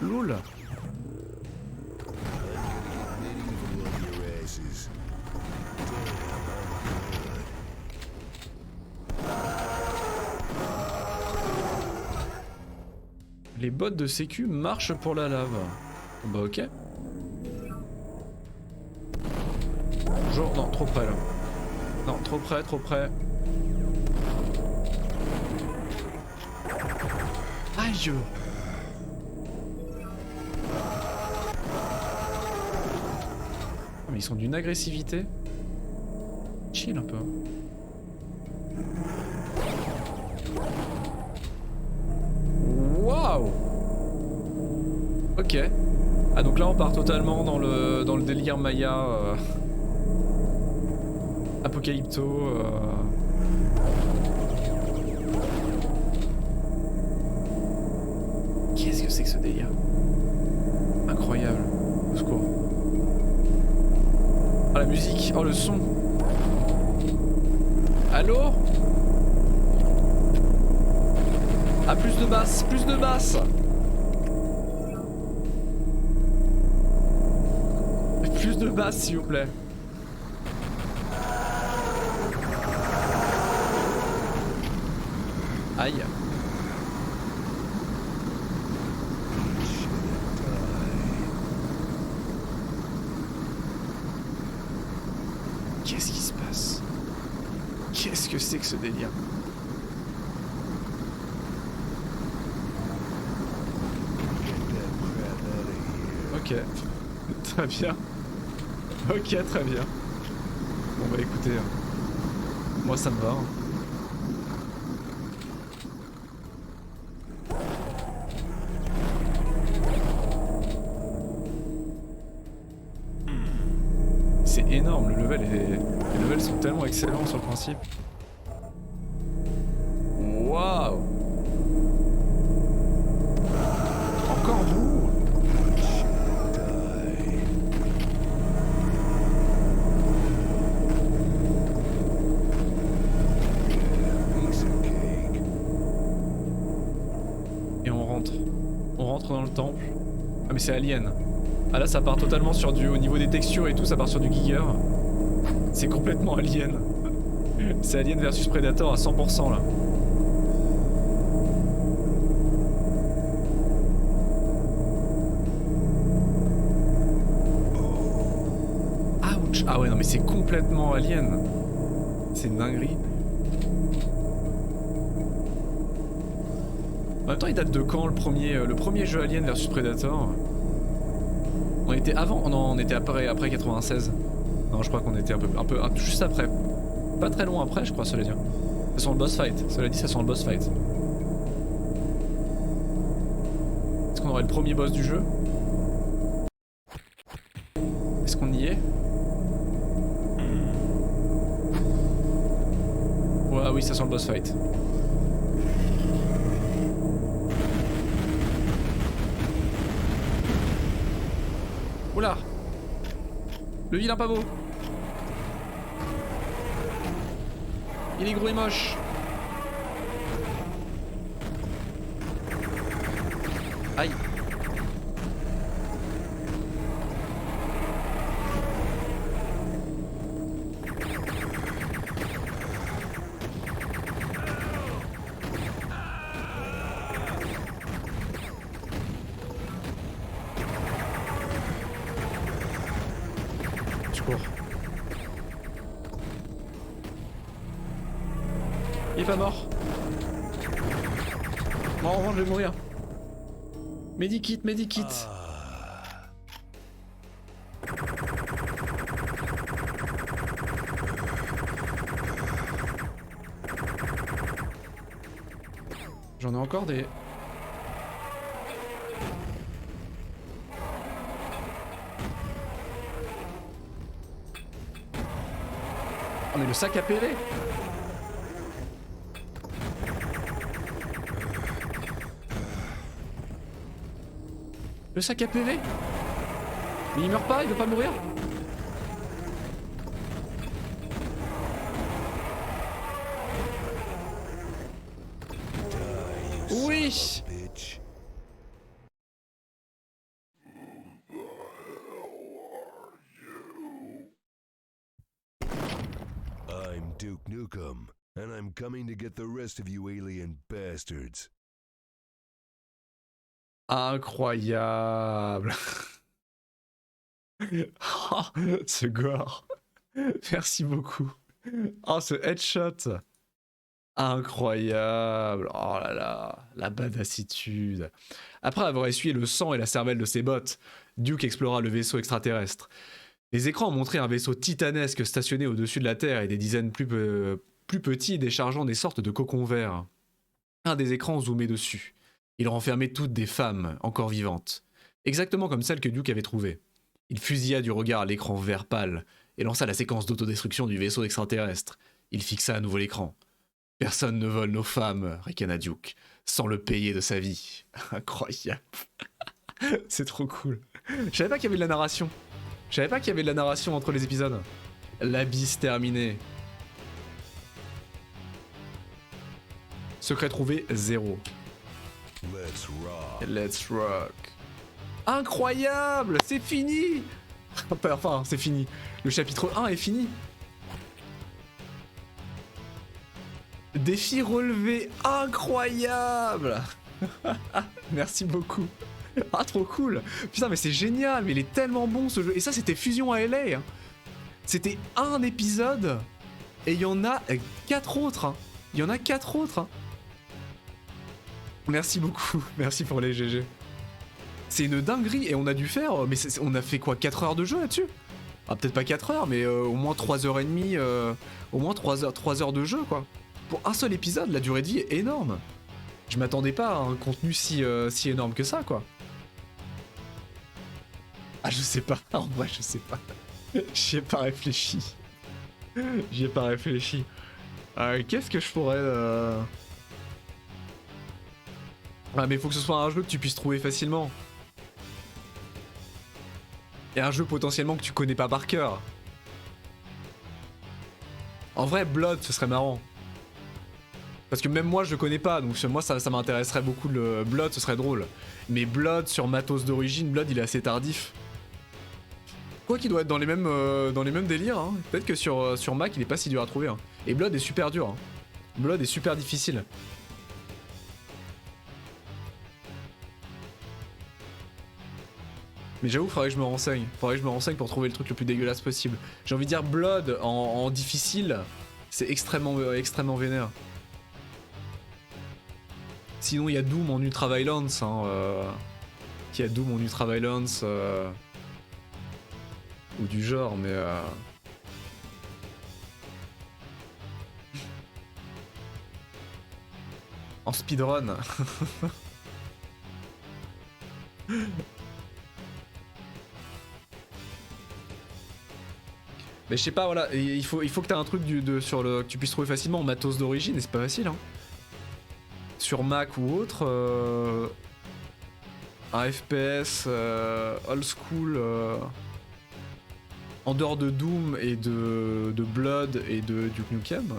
Loul. Les bots de sécu marchent pour la lave. Bah ok. Bonjour, non, trop près là. Non, trop près, trop près. Aïe! Mais ils sont d'une agressivité. Chill un peu. Waouh! Ok. Ah donc là on part totalement dans le délire Maya. Apocalypto. Qu'est-ce que c'est que ce délire? Incroyable. Au secours. Oh la musique, oh le son. Allô? Ah plus de basse, plus de basse. Plus de basse s'il vous plaît. Aïe. Qu'est-ce qui se passe? Qu'est-ce que c'est que ce délire? Ok, très bien. Ok, très bien. Bon bah écoutez, moi ça me va. C'est énorme, le level est... les levels sont tellement excellents sur le principe. Waouh! Encore vous? Et on rentre. On rentre dans le temple. Ah mais c'est Alien. Ah là ça part totalement sur du... au niveau des textures et tout, ça part sur du Giger. C'est complètement Alien. C'est Alien versus Predator à 100% là. Ouch. Ah ouais non mais c'est complètement Alien. C'est une dinguerie. En même temps il date de quand le premier jeu Alien versus Predator? On était avant? Non, on était après 96. Non, je crois qu'on était un peu juste après. Pas très loin après, je crois, cela dit. Ça sent le boss fight. Cela dit, ça sent le boss fight. Est-ce qu'on aurait le premier boss du jeu? Est-ce qu'on y est? Ouais, oui, ça sent le boss fight. Oula! Le vilain pas beau! Il est gros et moche! Aïe! Il est pas mort. Non, en revanche, je vais mourir. Medikit, medikit. J'en ai encore des... Oh mais le sac à PV. Le sac à PV. Mais il meurt pas, il veut pas mourir. Oui.
I'm Duke Nukem, and I'm coming to get the rest of you alien bastards.
Incroyable. Oh, ce gore. Merci beaucoup. Oh, ce headshot. Incroyable. Oh là là, la badassitude. Après avoir essuyé le sang et la cervelle de ses bottes, Duke explora le vaisseau extraterrestre. Les écrans montraient un vaisseau titanesque stationné au-dessus de la Terre et des dizaines plus petits déchargeant des sortes de cocons verts. Un des écrans zoomait dessus. Il renfermait toutes des femmes encore vivantes. exactement comme celle que Duke avait trouvée. Il fusilla du regard l'écran vert pâle et lança la séquence d'autodestruction du vaisseau extraterrestre. Il fixa à nouveau l'écran. Personne ne vole nos femmes, ricana Duke, sans le payer de sa vie. Incroyable. C'est trop cool. Je savais pas qu'il y avait de la narration. Je savais pas qu'il y avait de la narration entre les épisodes. L'abysse terminé. Secret trouvé, 0.
Let's rock.
Let's rock. Incroyable, c'est fini. Enfin, c'est fini. Le chapitre 1 est fini. Défi relevé incroyable. Merci beaucoup. Ah, trop cool. Putain, mais c'est génial, mais il est tellement bon ce jeu. Et ça, c'était Fusion à LA. C'était un épisode et il y en a 4 autres. Il y en a 4 autres. Merci beaucoup. Merci pour les GG. C'est une dinguerie et on a dû faire... Mais on a fait quoi, 4 heures de jeu là-dessus? Ah, peut-être pas 4 heures, mais au moins 3h30... au moins 3 heures de jeu, quoi. Pour un seul épisode, la durée de vie est énorme. Je m'attendais pas à un contenu si énorme que ça, quoi. Ah, je sais pas. En vrai, je sais pas. J'y ai pas réfléchi. J'y ai pas réfléchi. Qu'est-ce que je pourrais... Ah, mais faut que ce soit un jeu que tu puisses trouver facilement. Et un jeu potentiellement que tu connais pas par cœur. En vrai, Blood, ce serait marrant. Parce que même moi, je le connais pas, donc moi, ça m'intéresserait beaucoup. Le Blood, ce serait drôle. Mais Blood, sur matos d'origine, Blood, il est assez tardif. Quoi qu'il doit être dans les mêmes délires, hein. Peut-être que sur Mac, il est pas si dur à trouver. Hein. Et Blood est super dur. Hein. Blood est super difficile. Mais j'avoue, faudrait que je me renseigne. Faudrait que je me renseigne pour trouver le truc le plus dégueulasse possible. J'ai envie de dire Blood en difficile, c'est extrêmement vénère. Sinon, il y a Doom en Ultra Violence. Hein, il y a Doom en Ultra Violence. Ou du genre, mais... En speedrun. Mais je sais pas, voilà, il faut que t'aies un truc que tu puisses trouver facilement en matos d'origine, et c'est pas facile, hein. Sur Mac ou autre, un FPS old school, en dehors de Doom et de Blood et de Duke Nukem,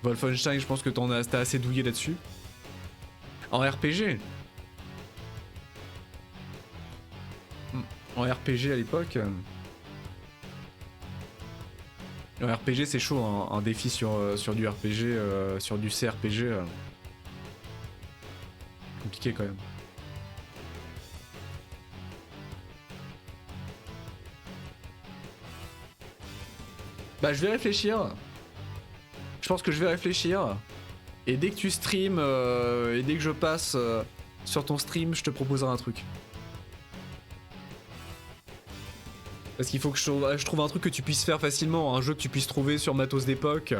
Wolfenstein, je pense que t'as assez douillé là-dessus. En RPG. En RPG à l'époque. En RPG c'est chaud, hein. Un défi sur du RPG, sur du CRPG. Compliqué quand même. Bah je vais réfléchir. Je pense que je vais réfléchir. Et dès que tu stream et dès que je passe sur ton stream, je te proposerai un truc. Parce qu'il faut que je trouve un truc que tu puisses faire facilement, un jeu que tu puisses trouver sur matos d'époque,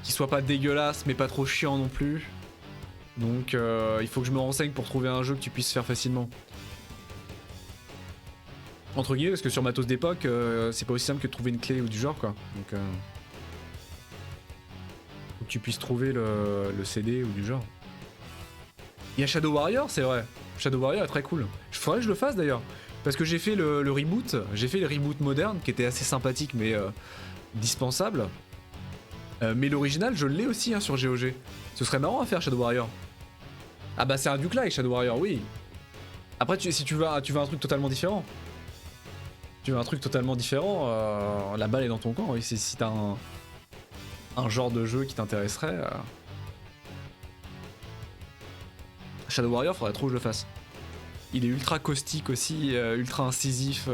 qui soit pas dégueulasse mais pas trop chiant non plus. Donc il faut que je me renseigne pour trouver un jeu que tu puisses faire facilement. Entre guillemets, parce que sur matos d'époque, c'est pas aussi simple que de trouver une clé ou du genre, quoi. Donc faut que tu puisses trouver le CD ou du genre. Il y a Shadow Warrior, c'est vrai. Shadow Warrior est très cool. Il faudrait que je le fasse d'ailleurs. Parce que j'ai fait le reboot, j'ai fait le reboot moderne qui était assez sympathique mais dispensable. Mais l'original, je l'ai aussi, hein, sur GOG. Ce serait marrant à faire Shadow Warrior. Ah bah c'est un Duke-like Shadow Warrior, oui. Après, si tu veux un truc totalement différent. Tu veux un truc totalement différent, la balle est dans ton camp. Oui, si t'as un genre de jeu qui t'intéresserait. Shadow Warrior, faudrait trop que je le fasse. Il est ultra caustique aussi, ultra incisif,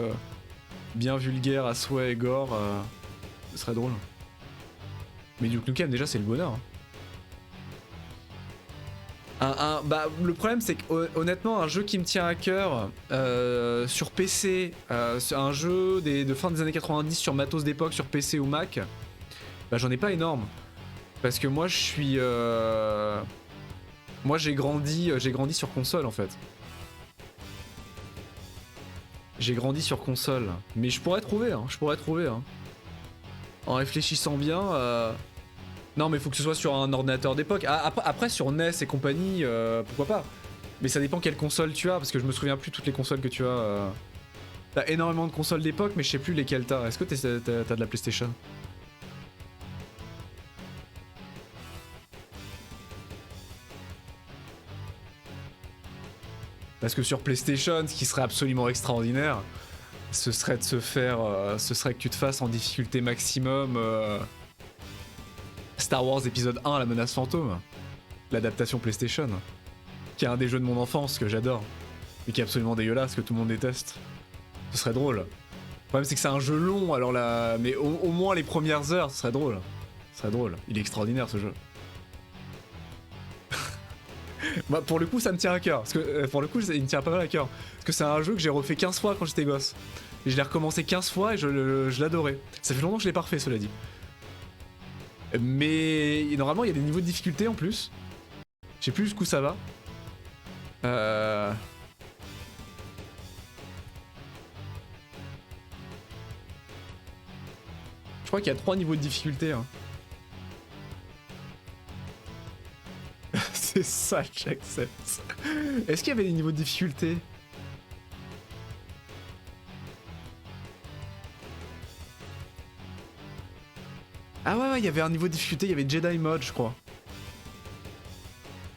bien vulgaire à souhait et gore. Ce serait drôle. Mais Duke Nukem, déjà, c'est le bonheur. Bah, le problème, c'est que honnêtement, un jeu qui me tient à cœur sur PC, un jeu de fin des années 90 sur matos d'époque, sur PC ou Mac, bah, j'en ai pas énorme. Parce que moi, je suis. Moi j'ai grandi sur console en fait. J'ai grandi sur console. Mais je pourrais trouver, hein, je pourrais trouver. Hein. En réfléchissant bien... Non mais faut que ce soit sur un ordinateur d'époque. Ah, après sur NES et compagnie, pourquoi pas. Mais ça dépend quelle console tu as, parce que je me souviens plus toutes les consoles que tu as. T'as énormément de consoles d'époque, mais je sais plus lesquelles t'as. Est-ce que t'as de la PlayStation? Parce que sur PlayStation, ce qui serait absolument extraordinaire, ce serait de se faire... ce serait que tu te fasses en difficulté maximum... Star Wars épisode 1, la menace fantôme. L'adaptation PlayStation. Qui est un des jeux de mon enfance que j'adore. Mais qui est absolument dégueulasse, que tout le monde déteste. Ce serait drôle. Le problème c'est que c'est un jeu long, alors là... Mais au moins les premières heures, ce serait drôle. Ce serait drôle. Il est extraordinaire ce jeu. Bah pour le coup ça me tient à cœur, parce que pour le coup il me tient pas mal à cœur. Parce que c'est un jeu que j'ai refait 15 fois quand j'étais gosse. Et je l'ai recommencé 15 fois et je l'adorais. Ça fait longtemps que je l'ai pas refait cela dit. Mais normalement il y a des niveaux de difficulté en plus. Je sais plus jusqu'où ça va. Je crois qu'il y a 3 niveaux de difficulté. Hein. C'est ça, j'accepte. Est-ce qu'il y avait des niveaux de difficulté? Ah ouais, il y avait un niveau de difficulté, il y avait Jedi Mode, je crois.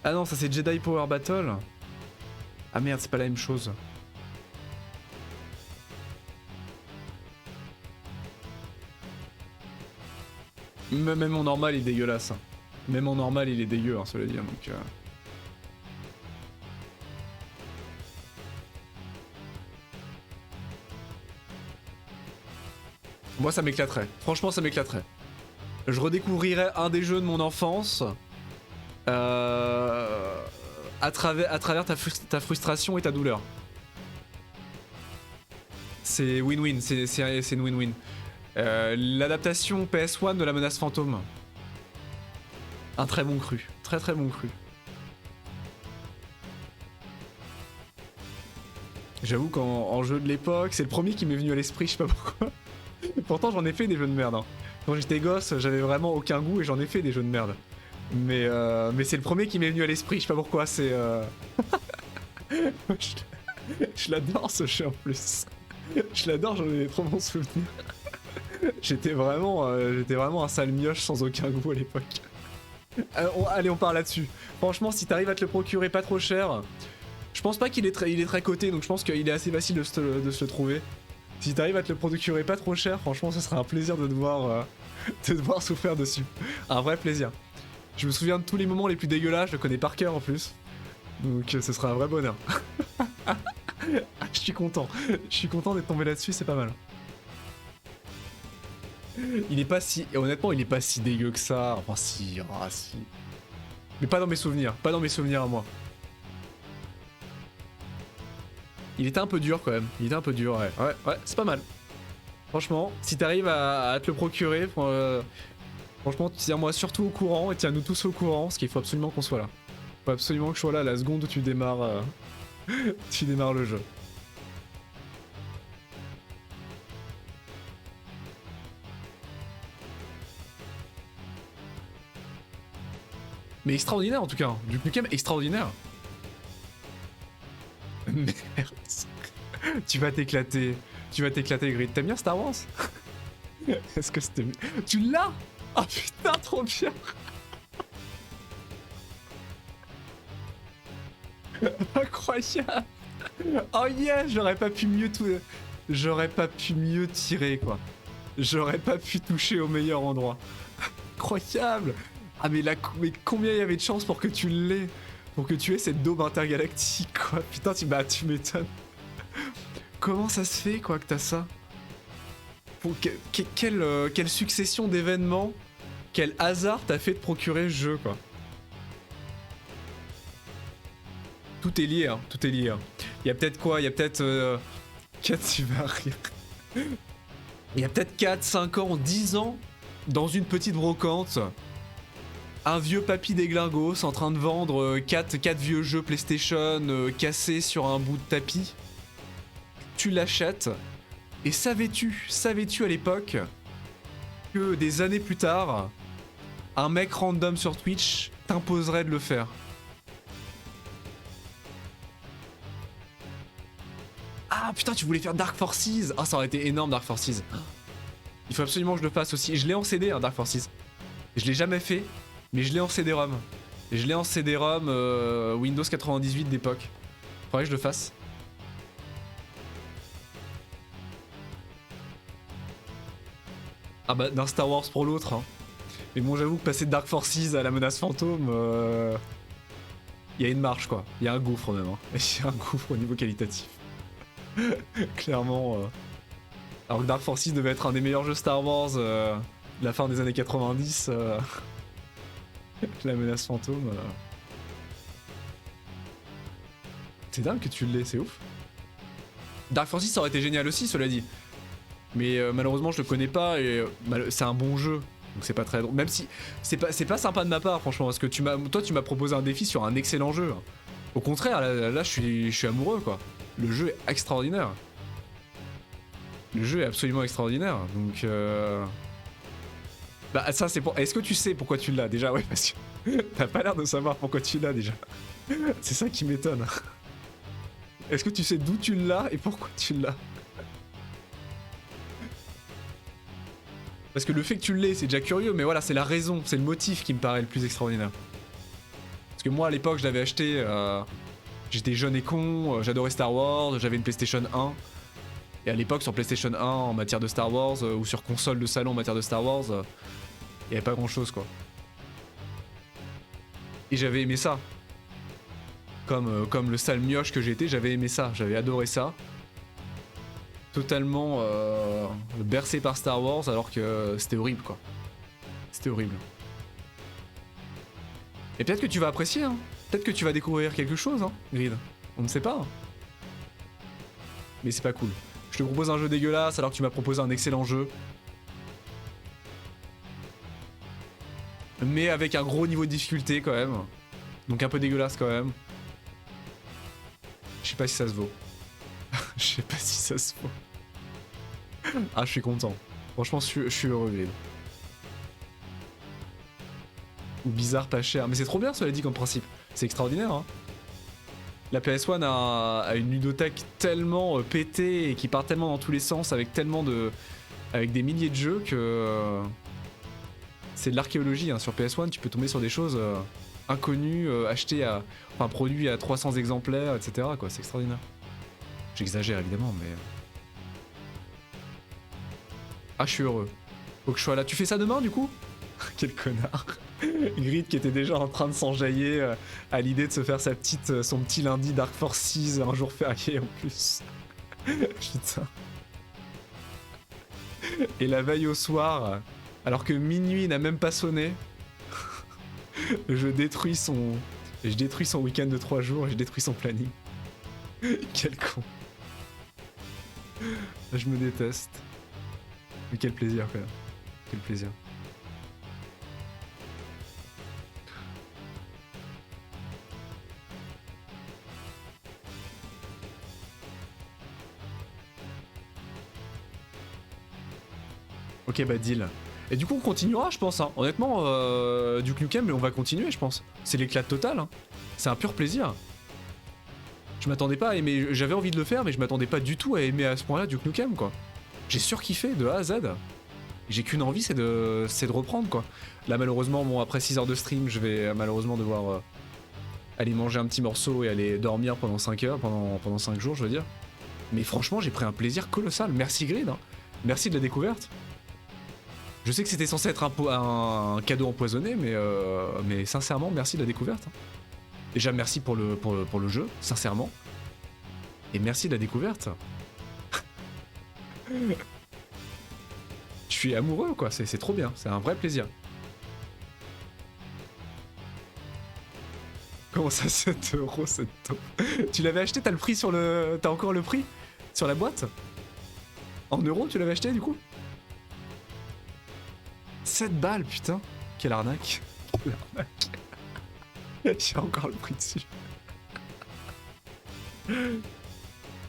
Ah non, ça c'est Jedi Power Battle. Ah merde, c'est pas la même chose. Même en normal, il est dégueulasse. Même en normal, il est dégueu, hein, cela dit. Donc, moi, ça m'éclaterait. Franchement, ça m'éclaterait. Je redécouvrirais un des jeux de mon enfance à travers ta frustration et ta douleur. C'est win-win, c'est une win-win. L'adaptation PS1 de la menace fantôme. Un très bon cru, très très bon cru. J'avoue qu'en jeu de l'époque, c'est le premier qui m'est venu à l'esprit, je sais pas pourquoi. Pourtant j'en ai fait des jeux de merde. Hein. Quand j'étais gosse, j'avais vraiment aucun goût et j'en ai fait des jeux de merde. Mais c'est le premier qui m'est venu à l'esprit, je sais pas pourquoi, c'est... je l'adore ce jeu en plus. Je l'adore, j'en ai des trop bons souvenirs. J'étais vraiment un sale mioche sans aucun goût à l'époque. Allez, on part là-dessus. Franchement, si t'arrives à te le procurer pas trop cher, je pense pas qu'il est très coté, donc je pense qu'il est assez facile de se le trouver. Si t'arrives à te le procurer pas trop cher, franchement, ce sera un plaisir de te voir souffrir dessus. Un vrai plaisir. Je me souviens de tous les moments les plus dégueulasses, je le connais par cœur en plus. Donc ce sera un vrai bonheur. Je suis content d'être tombé là-dessus, c'est pas mal. Il est pas si... Honnêtement, il est pas si dégueu que ça. Enfin, si... Ah, si... Mais pas dans mes souvenirs. Pas dans mes souvenirs à moi. Il était un peu dur quand même. Il était un peu dur, ouais. Ouais, c'est pas mal. Franchement, si t'arrives à te le procurer, franchement, tiens-moi surtout au courant et tiens-nous tous au courant, parce qu'il faut absolument qu'on soit là. Il faut absolument que je sois là la seconde où tu démarres, tu démarres le jeu. Mais extraordinaire en tout cas, Duke Nukem extraordinaire. Merde. Tu vas t'éclater Grid. T'aimes bien Star Wars? Est-ce que c'était... Tu l'as? Oh putain, trop bien. Incroyable. Oh yeah, j'aurais pas pu mieux tirer quoi. J'aurais pas pu toucher au meilleur endroit. Incroyable. Ah mais combien il y avait de chances pour que tu l'aies, pour que tu aies cette daube intergalactique quoi. Putain tu m'étonnes. Comment ça se fait quoi que t'as ça? Quelle succession d'événements, quel hasard t'as fait de procurer ce jeu quoi. Tout est lié hein, tout est lié. Hein. Il y a peut-être quoi? Il y a peut-être 4, tu vas rire. Il y a peut-être 4, 5 ans, 10 ans, dans une petite brocante. un vieux papy déglingos en train de vendre 4 vieux jeux PlayStation cassés sur un bout de tapis. Tu l'achètes. Et savais-tu à l'époque que des années plus tard, un mec random sur Twitch t'imposerait de le faire? Ah putain, tu voulais faire Dark Forces. Ah, ça aurait été énorme, Dark Forces. Il faut absolument que je le fasse aussi. Je l'ai en CD, hein, Dark Forces. Je l'ai jamais fait, mais je l'ai en CD-ROM. Et je l'ai en CD-ROM Windows 98 d'époque. Faudrait que je le fasse. Ah bah, d'un Star Wars pour l'autre. Hein. Mais bon, j'avoue que passer de Dark Forces à la menace fantôme, y a une marche quoi. Il y a un gouffre même. Hein. Il y a un gouffre au niveau qualitatif. Clairement. Alors que Dark Forces devait être un des meilleurs jeux Star Wars de la fin des années 90. La menace fantôme. C'est dingue que tu l'aies, c'est ouf. Dark Forces ça aurait été génial aussi, cela dit. Mais malheureusement je le connais pas et c'est un bon jeu. Donc c'est pas très drôle. Même si c'est pas sympa de ma part franchement. Parce que toi tu m'as proposé un défi sur un excellent jeu. Au contraire, là je suis amoureux quoi. Le jeu est extraordinaire. Le jeu est absolument extraordinaire. Donc bah ça c'est pour... Est-ce que tu sais pourquoi tu l'as déjà? Ouais parce que t'as pas l'air de savoir pourquoi tu l'as déjà. C'est ça qui m'étonne. Est-ce que tu sais d'où tu l'as et pourquoi tu l'as? Parce que le fait que tu l'aies c'est déjà curieux, mais voilà c'est la raison, c'est le motif qui me paraît le plus extraordinaire. Parce que moi à l'époque je l'avais acheté, j'étais jeune et con, j'adorais Star Wars, j'avais une PlayStation 1. Et à l'époque sur PlayStation 1 en matière de Star Wars, ou sur console de salon en matière de Star Wars, il y avait pas grand chose quoi. Et j'avais aimé ça. Comme le sale mioche que j'étais, j'avais aimé ça, j'avais adoré ça. Totalement bercé par Star Wars alors que c'était horrible quoi. C'était horrible. Et peut-être que tu vas apprécier, hein. Peut-être que tu vas découvrir quelque chose, hein, Grid. On ne sait pas. Hein. Mais c'est pas cool. Je te propose un jeu dégueulasse alors que tu m'as proposé un excellent jeu. Mais avec un gros niveau de difficulté quand même. Donc un peu dégueulasse quand même. Je sais pas si ça se vaut. Je sais pas si ça se vaut. Ah, je suis content. Franchement, je suis heureux, Grid. Ou bizarre, pas cher. Mais c'est trop bien, cela dit, comme principe. C'est extraordinaire, hein. La PS1 a une ludothèque tellement pétée et qui part tellement dans tous les sens avec tellement de... avec des milliers de jeux que... c'est de l'archéologie, hein. Sur PS1, tu peux tomber sur des choses inconnues, achetées à... enfin, produits à 300 exemplaires, etc. quoi. C'est extraordinaire. J'exagère, évidemment, mais... Ah, je suis heureux. Faut que je sois là. Tu fais ça demain, du coup? Quel connard. Grid qui était déjà en train de s'enjailler à l'idée de se faire son petit lundi Dark Forces, un jour férié en plus. Putain. Et la veille au soir, alors que minuit n'a même pas sonné, je détruis son week-end de 3 jours et je détruis son planning. Quel con. Je me déteste. Mais quel plaisir quand même. Quel plaisir. Ok bah deal. Et du coup on continuera je pense hein. Honnêtement Duke Nukem on va continuer je pense. C'est l'éclat total hein. C'est un pur plaisir. Je m'attendais pas à aimer, j'avais envie de le faire mais je m'attendais pas du tout à aimer à ce point là Duke Nukem quoi. J'ai surkiffé de A à Z. J'ai qu'une envie c'est de reprendre quoi. Là malheureusement bon après 6 heures de stream je vais malheureusement devoir aller manger un petit morceau et aller dormir pendant 5 heures, pendant 5 jours je veux dire. Mais franchement j'ai pris un plaisir colossal. Merci Grid hein. Merci de la découverte. Je sais que c'était censé être un cadeau empoisonné, mais sincèrement, merci de la découverte. Déjà, merci pour le jeu, sincèrement. Et merci de la découverte. Je suis amoureux, quoi. C'est trop bien. C'est un vrai plaisir. Comment ça, 7 €, cette taupe? Tu l'avais acheté? T'as le prix sur le... T'as encore le prix? Sur la boîte? En euros, tu l'avais acheté, du coup? 7 balles, putain. Quelle arnaque. L'arnaque. J'ai encore le prix dessus.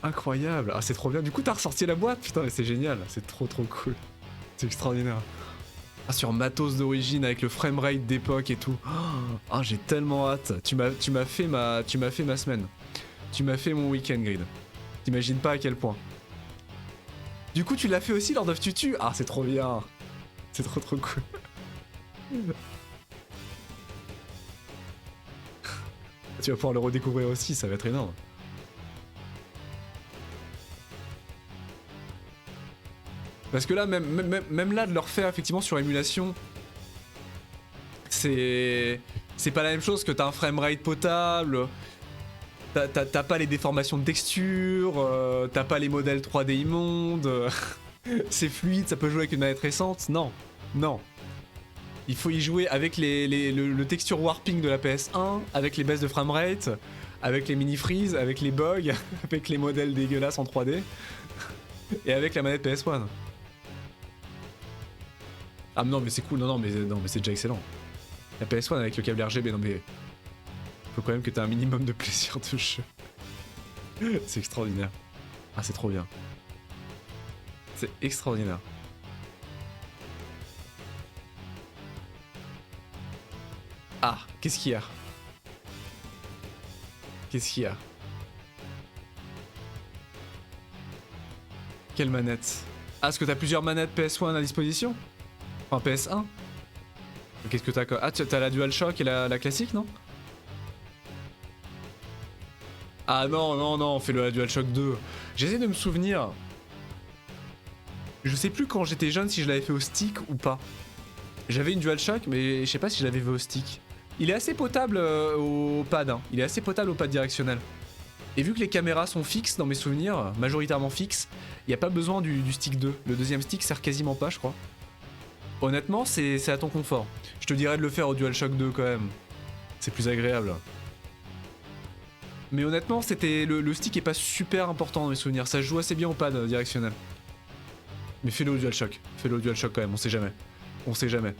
Incroyable. Ah, c'est trop bien. Du coup, t'as ressorti la boîte. Putain, mais c'est génial. C'est trop cool. C'est extraordinaire. Ah, sur matos d'origine avec le framerate d'époque et tout. Ah, j'ai tellement hâte. Tu m'as fait ma semaine. Tu m'as fait mon week-end, Grid. T'imagines pas à quel point. Du coup, tu l'as fait aussi lors of Tutu. Ah, c'est trop bien. C'est trop cool. Tu vas pouvoir le redécouvrir aussi, ça va être énorme. Parce que là, même là, de le refaire effectivement sur émulation, c'est pas la même chose que t'as un framerate potable, t'as pas les déformations de texture, t'as pas les modèles 3D immondes, c'est fluide, ça peut jouer avec une manette récente. Non, non. Il faut y jouer avec le texture warping de la PS1, avec les baisses de framerate, avec les mini-freeze, avec les bugs, avec les modèles dégueulasses en 3D, et avec la manette PS1. Ah non mais c'est cool, non mais c'est déjà excellent. La PS1 avec le câble RGB, non mais... Faut quand même que t'aies un minimum de plaisir de jeu. C'est extraordinaire. Ah c'est trop bien. C'est extraordinaire. Ah, qu'est-ce qu'il y a? Qu'est-ce qu'il y a? Quelle manette? Ah, est-ce que t'as plusieurs manettes PS1 à disposition? Enfin PS1? Qu'est-ce que t'as? Ah, t'as la DualShock et la classique, non? Ah non, fais-le la DualShock 2. J'essaie de me souvenir. Je sais plus quand j'étais jeune si je l'avais fait au stick ou pas. J'avais une DualShock, mais je sais pas si je l'avais fait au stick. Il est assez potable au pad, hein. Il est assez potable au pad directionnel. Et vu que les caméras sont fixes dans mes souvenirs, majoritairement fixes, il n'y a pas besoin du stick 2. Le deuxième stick sert quasiment pas, je crois. Honnêtement, c'est à ton confort. Je te dirais de le faire au DualShock 2 quand même. C'est plus agréable. Mais honnêtement, c'était le stick est pas super important dans mes souvenirs. Ça joue assez bien au pad directionnel. Mais fais-le au DualShock. Fais-le au DualShock quand même, on sait jamais. On sait jamais.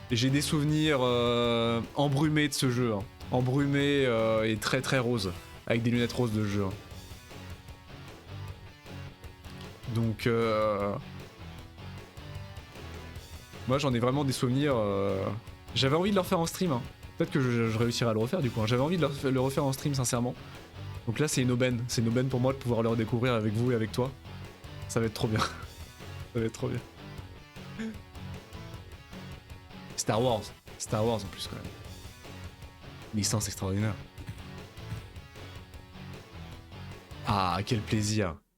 J'ai des souvenirs embrumés de ce jeu. Hein. Embrumés et très roses. Avec des lunettes roses de jeu. Hein. Donc... Moi j'en ai vraiment des souvenirs... J'avais envie de le refaire en stream. Hein. Peut-être que je réussirai à le refaire du coup. Hein. J'avais envie de le refaire en stream sincèrement. Donc là c'est une aubaine. C'est une aubaine pour moi de pouvoir le redécouvrir avec vous et avec toi. Ça va être trop bien. Ça va être trop bien. Star Wars en plus quand même. Licence extraordinaire. Ah, quel plaisir.